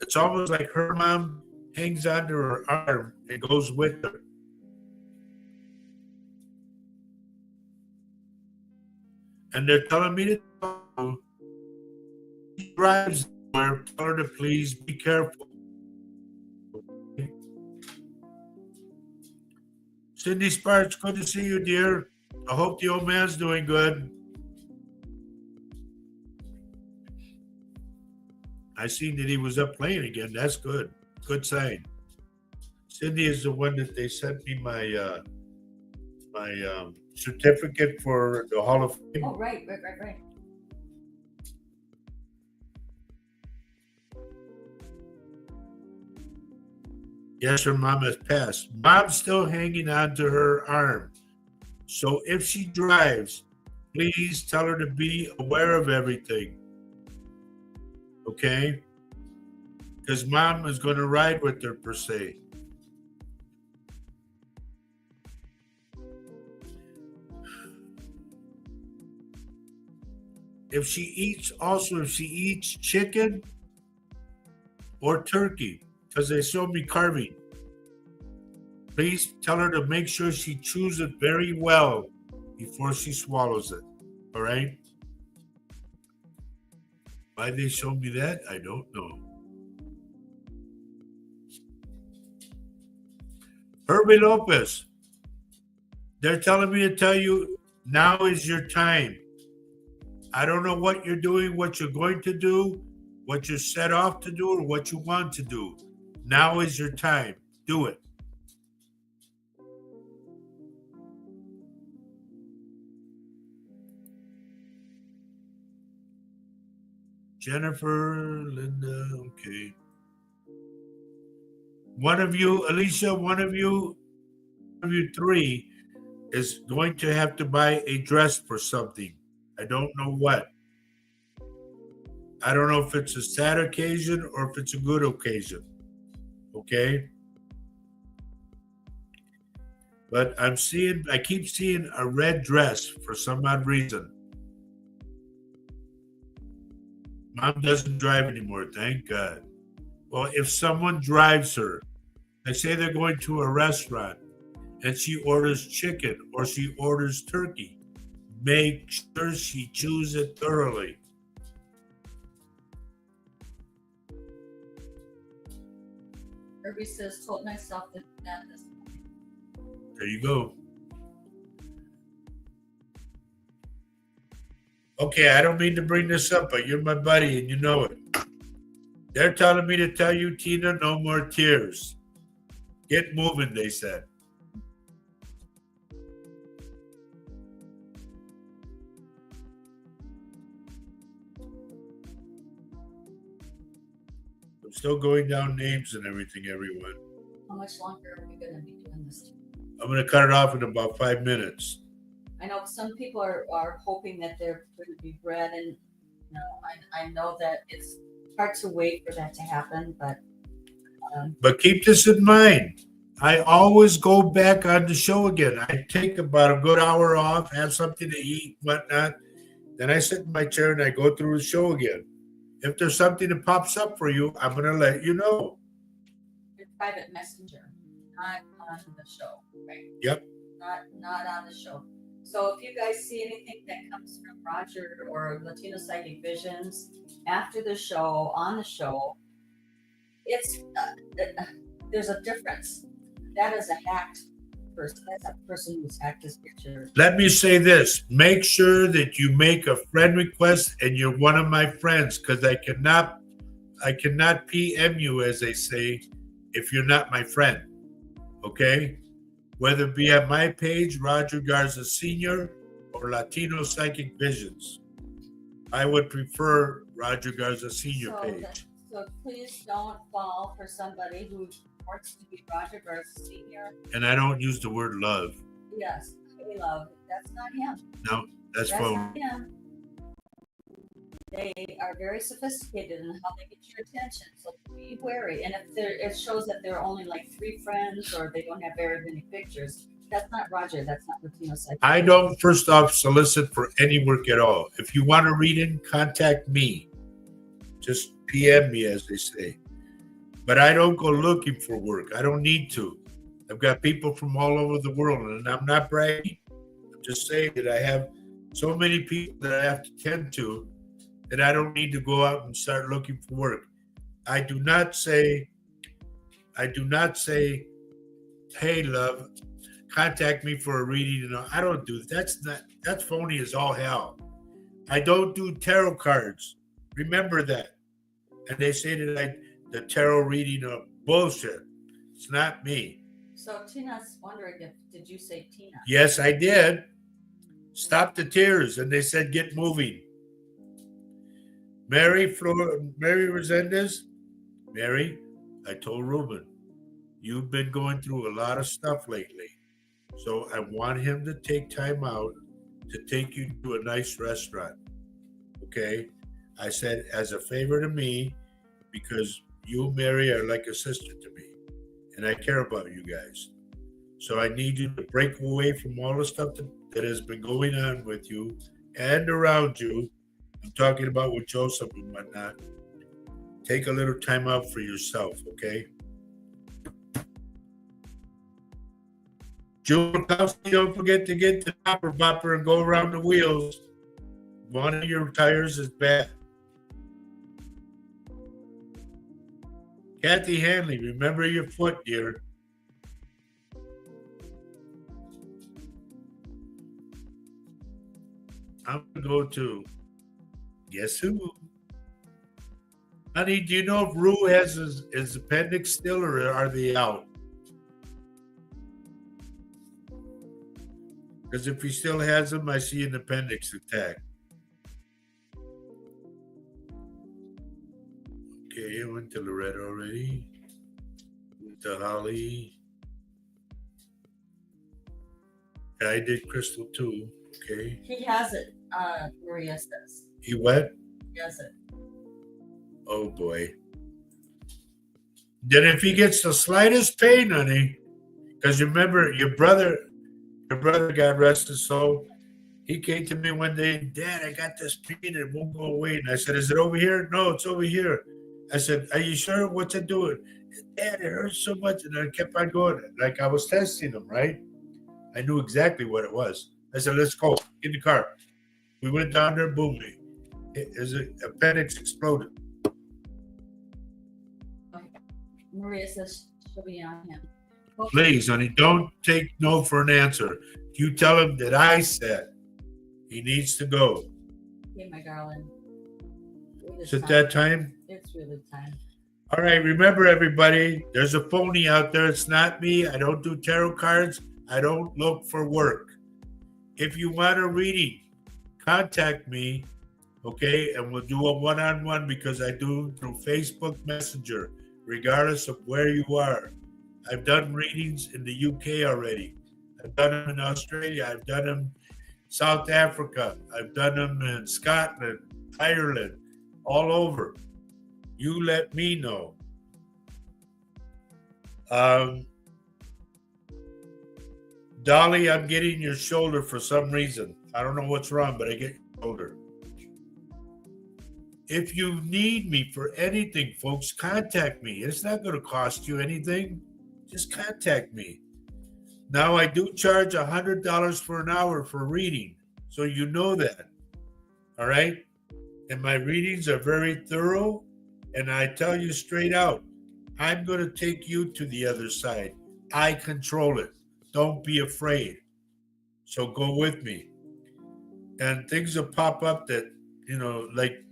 It's almost like her mom hangs onto her arm and goes with her. And they're telling me to tell her, she drives somewhere, tell her to please be careful. Cindy Sparks, good to see you, dear. I hope the old man's doing good. I seen that he was up playing again. That's good. Good sign. Cindy is the one that they sent me my certificate for the Hall of Fame. Oh, right. Yes, her mom has passed. Mom's still hanging on to her arm. So if she drives, please tell her to be aware of everything. Okay? Because mom is going to ride with her, per se. If she eats chicken or turkey, because they showed me carving, please tell her to make sure she chews it very well before she swallows it. All right? Why they showed me that, I don't know. Herbie Lopez, they're telling me to tell you now is your time. I don't know what you're doing, what you're going to do, what you're set off to do, or what you want to do. Now is your time. Do it. Jennifer, Linda, okay. One of you, Alicia, one of you three is going to have to buy a dress for something. I don't know what. I don't know if it's a sad occasion or if it's a good occasion. Okay? But I keep seeing a red dress for some odd reason. Mom doesn't drive anymore, thank God. Well, if someone drives her, they say they're going to a restaurant and she orders chicken or she orders turkey, make sure she chews it thoroughly. Herbie says, told myself to do that this morning. There you go. Okay, I don't mean to bring this up, but you're my buddy and you know it. They're telling me to tell you, Tina, no more tears. Get moving, they said. I'm still going down names and everything, everyone. How much longer are we going to be doing this? I'm going to cut it off in about 5 minutes. I know some people are hoping that they're going to be bred, and I know that it's hard to wait for that to happen, but But keep this in mind. I always go back on the show again. I take about a good hour off, have something to eat, whatnot. Then I sit in my chair and I go through the show again. If there's something that pops up for you, I'm going to let you know. Your private messenger, not on the show, right? Yep. Not on the show. So if you guys see anything that comes from Roger or Latino Psychic Visions after the show, on the show, it's there's a difference. That is a hacked person. That's a person who's hacked his picture. Let me say this. Make sure that you make a friend request and you're one of my friends, because I cannot PM you, as they say, if you're not my friend. Okay? Whether it be at my page, Roger Garza Sr., or Latino Psychic Visions. I would prefer Roger Garza Sr. page. So please don't fall for somebody who wants to be Roger Garza Sr. And I don't use the word love. Yes, hey love. That's not him. No, that's Not phone. him. They are very sophisticated in how they get your attention. So be wary. And if it shows that there are only like 3 friends or they don't have very many pictures, that's not Roger. That's not Latino Psychic. I don't, first off, solicit for any work at all. If you want a reading, contact me. Just PM me, as they say. But I don't go looking for work. I don't need to. I've got people from all over the world, and I'm not bragging. I'm just saying that I have so many people that I have to tend to that I don't need to go out and start looking for work. I do not say, hey, love, contact me for a reading. I don't do that. That's phony as all hell. I don't do tarot cards. Remember that. And they say that the tarot reading of bullshit. It's not me. So Tina's wondering did you say Tina? Yes, I did. Stop the tears. And they said, get moving. Mary Resendez. Mary, I told Ruben, you've been going through a lot of stuff lately. So I want him to take time out to take you to a nice restaurant. Okay? I said, as a favor to me, because you, Mary, are like a sister to me. And I care about you guys. So I need you to break away from all the stuff that has been going on with you and around you. I'm talking about with Joseph and whatnot. Take a little time out for yourself, okay? June Kowski, don't forget to get the topper bopper and go around the wheels. One of your tires is bad. Kathy Hanley, remember your foot, dear. I'm going to go to, guess who? Honey, do you know if Rue has his appendix still, or are they out? Because if he still has them, I see an appendix attack. Okay, I went to Loretta already. Went to Holly. Yeah, I did Crystal too. Okay. He has it, Maria says. He what? He has it. Oh boy. Then if he gets the slightest pain, honey, because remember your brother, God rest his soul, he came to me one day, Dad, I got this pain and it won't go away. And I said, is it over here? No, it's over here. I said, are you sure? What's it doing? Dad, it hurts so much. And I kept on going. Like I was testing him, right? I knew exactly what it was. I said, let's go. Get in the car. We went down there, boom. His appendix exploded. Okay. Maria says she'll be on him. Please, honey, don't take no for an answer. You tell him that I said he needs to go. Okay, my darling. Is it that time? It's really time. All right, remember everybody, there's a phony out there. It's not me. I don't do tarot cards. I don't look for work. If you want a reading, contact me, okay? And we'll do a one-on-one, because I do through Facebook Messenger, regardless of where you are. I've done readings in the UK already. I've done them in Australia. I've done them in South Africa. I've done them in Scotland, Ireland, all over. You let me know. Um, Dolly, I'm getting your shoulder for some reason. I don't know what's wrong, but I get your shoulder. If you need me for anything, folks, contact me. It's not going to cost you anything. Just contact me. Now, I do charge $100 for an hour for reading, so you know that. All right? And my readings are very thorough, and I tell you straight out, I'm going to take you to the other side. I control it. Don't be afraid. So go with me. And things will pop up that, like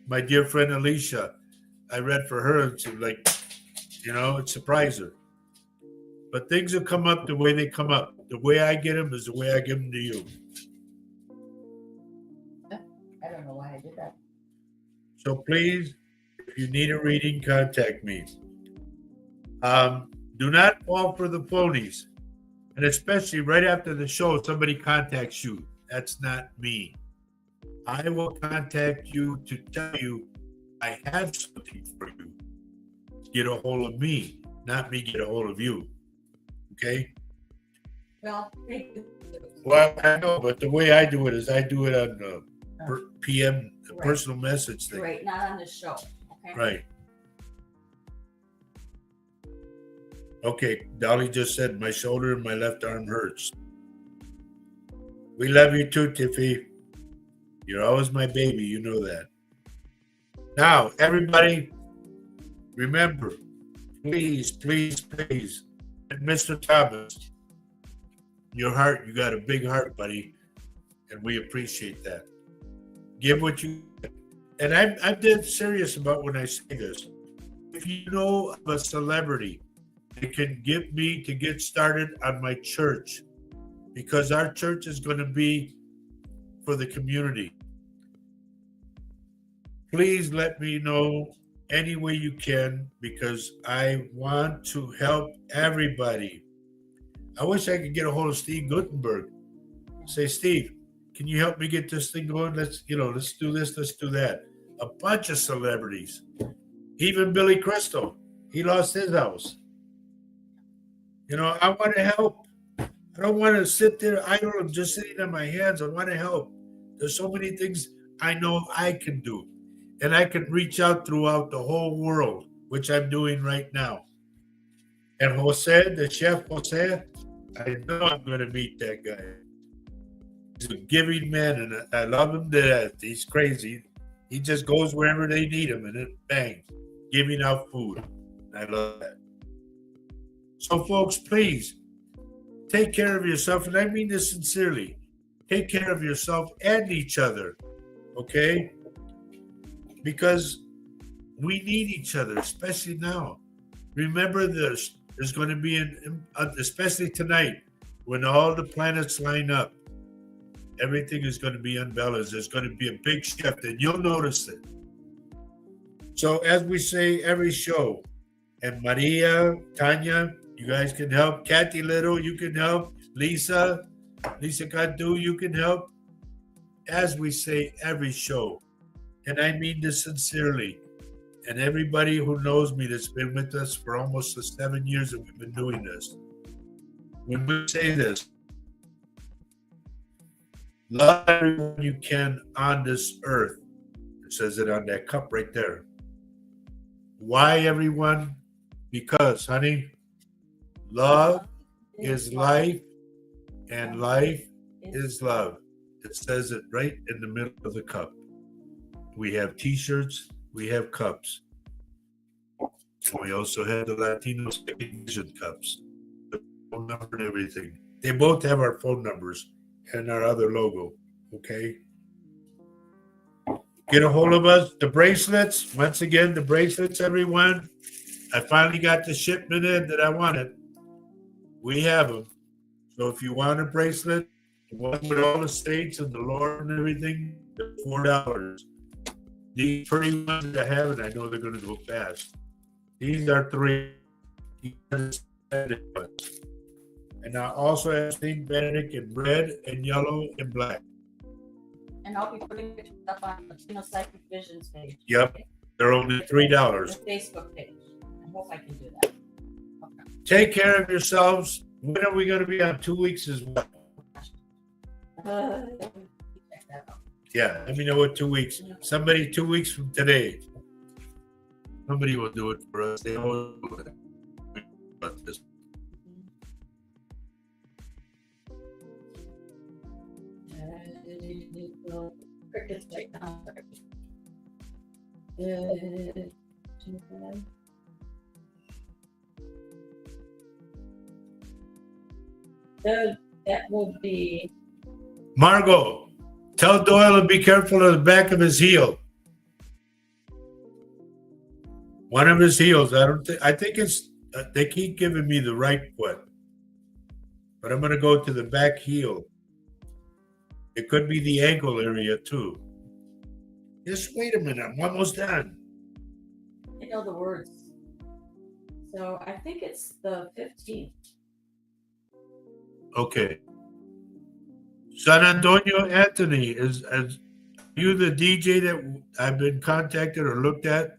my dear friend Alicia, I read for her to it surprised her. But things will come up the way they come up. The way I get them is the way I give them to you. I don't know why I did that. So please, if you need a reading, contact me. Do not fall for the phonies. And especially right after the show, somebody contacts you. That's not me. I will contact you to tell you I have something for you. Get a hold of me, not me get a hold of you. Okay? Well, thank you. Well, I know, but the way I do it is I do it on PM, Right. personal message thing. Right, not on the show. Okay. Right. Okay, Dolly just said my shoulder and my left arm hurts. We love you too, Tiffy. You're always my baby, you know that. Now, everybody, remember, please, please, please, and Mr. Thomas, your heart, you got a big heart, buddy, and we appreciate that. Give what you, and I'm dead serious about when I say this. If you know of a celebrity that can get me to get started on my church, because our church is going to be for the community, please let me know any way you can, because I want to help everybody. I wish I could get a hold of Steve Gutenberg. Say, Steve, can you help me get this thing going? Let's do this, let's do that. A bunch of celebrities. Even Billy Crystal. He lost his house. I want to help. I don't want to sit there idle and just sitting on my hands. I want to help. There's so many things I know I can do. And I can reach out throughout the whole world, which I'm doing right now. And Jose, the chef Jose, I know I'm going to meet that guy. He's a giving man, and I love him to death. He's crazy. He just goes wherever they need him, and then bang, giving out food. I love that. So, folks, please take care of yourself, and I mean this sincerely. Take care of yourself and each other, okay? Because we need each other, especially now. Remember this, there's going to be, especially tonight, when all the planets line up, everything is going to be unbalanced. There's going to be a big shift, and you'll notice it. So as we say every show, and Maria, Tanya, you guys can help. Kathy Little, you can help. Lisa Gadu, you can help. As we say every show, and I mean this sincerely, and everybody who knows me that's been with us for almost the 7 years that we've been doing this, when we say this, love everyone you can on this earth. It says it on that cup right there. Why, everyone? Because, honey, love is life, and life is love. It says it right in the middle of the cup. We have t-shirts, we have cups. We also have the Latino Second Vision cups, the phone number and everything. They both have our phone numbers and our other logo, okay? Get a hold of us. The bracelets, once again, the bracelets, everyone. I finally got the shipment in that I wanted. We have them. So if you want a bracelet, the one with all the states and the Lord and everything, they're $4. These pretty ones that I have, and I know they're going to go fast. These are $3. And I also have St. Benedict in red and yellow and black. And I'll be putting it up on Latino Psychic Visions page. Yep. They're only $3. The Facebook page. I hope I can do that. Okay. Take care of yourselves. When are we going to be on 2 weeks as well? Check that out. Yeah, let me know what 2 weeks. Somebody 2 weeks from today. Somebody will do it for us. They always do it. About this. Crickets right now. That will be Margot, tell Doyle to be careful of the back of his heel. One of his heels. I think it's. They keep giving me the right foot, but I'm going to go to the back heel. It could be the ankle area too. Just wait a minute. I'm almost done. I know the words. So I think it's the 15th. Okay. San Antonio Anthony, is you the DJ that I've been contacted or looked at?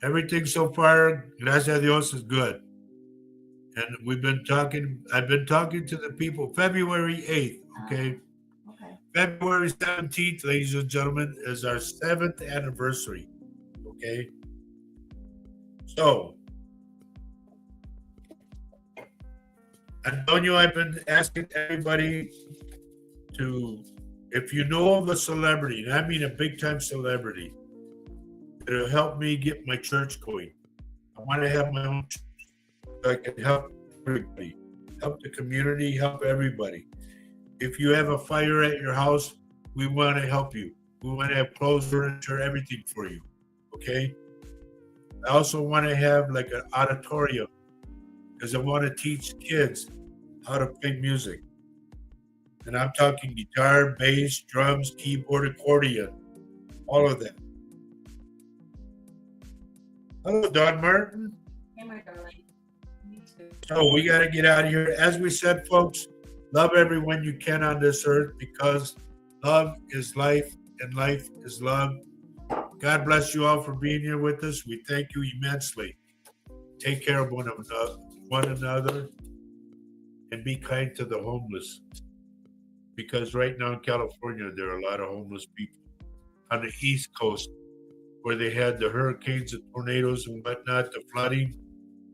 Everything so far, gracias a Dios, is good. And I've been talking to the people February 8th, okay? Okay. February 17th, ladies and gentlemen, is our 7th anniversary, okay? So, Antonio, I've been asking everybody to, if you know of a celebrity, and I mean a big time celebrity, that'll help me get my church going. I want to have my own church so I can help everybody, help the community, help everybody. If you have a fire at your house, we want to help you. We want to have clothes, furniture, everything for you, okay? I also want to have like an auditorium because I want to teach kids how to play music. And I'm talking guitar, bass, drums, keyboard, accordion, all of that. Hello, Don Martin. Hey, my darling. Me too. So we got to get out of here. As we said, folks, love everyone you can on this earth because love is life and life is love. God bless you all for being here with us. We thank you immensely. Take care of one another and be kind to the homeless. Because right now in California, there are a lot of homeless people. On the East Coast, where they had the hurricanes and tornadoes and whatnot, the flooding,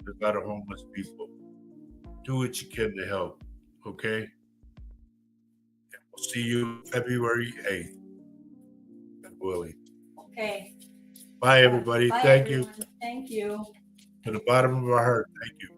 there's a lot of homeless people. Do what you can to help, okay? And we'll see you February 8th. God willing. Okay. Bye, everybody. Bye, Thank everyone. Thank you. you. To the bottom of our heart, thank you.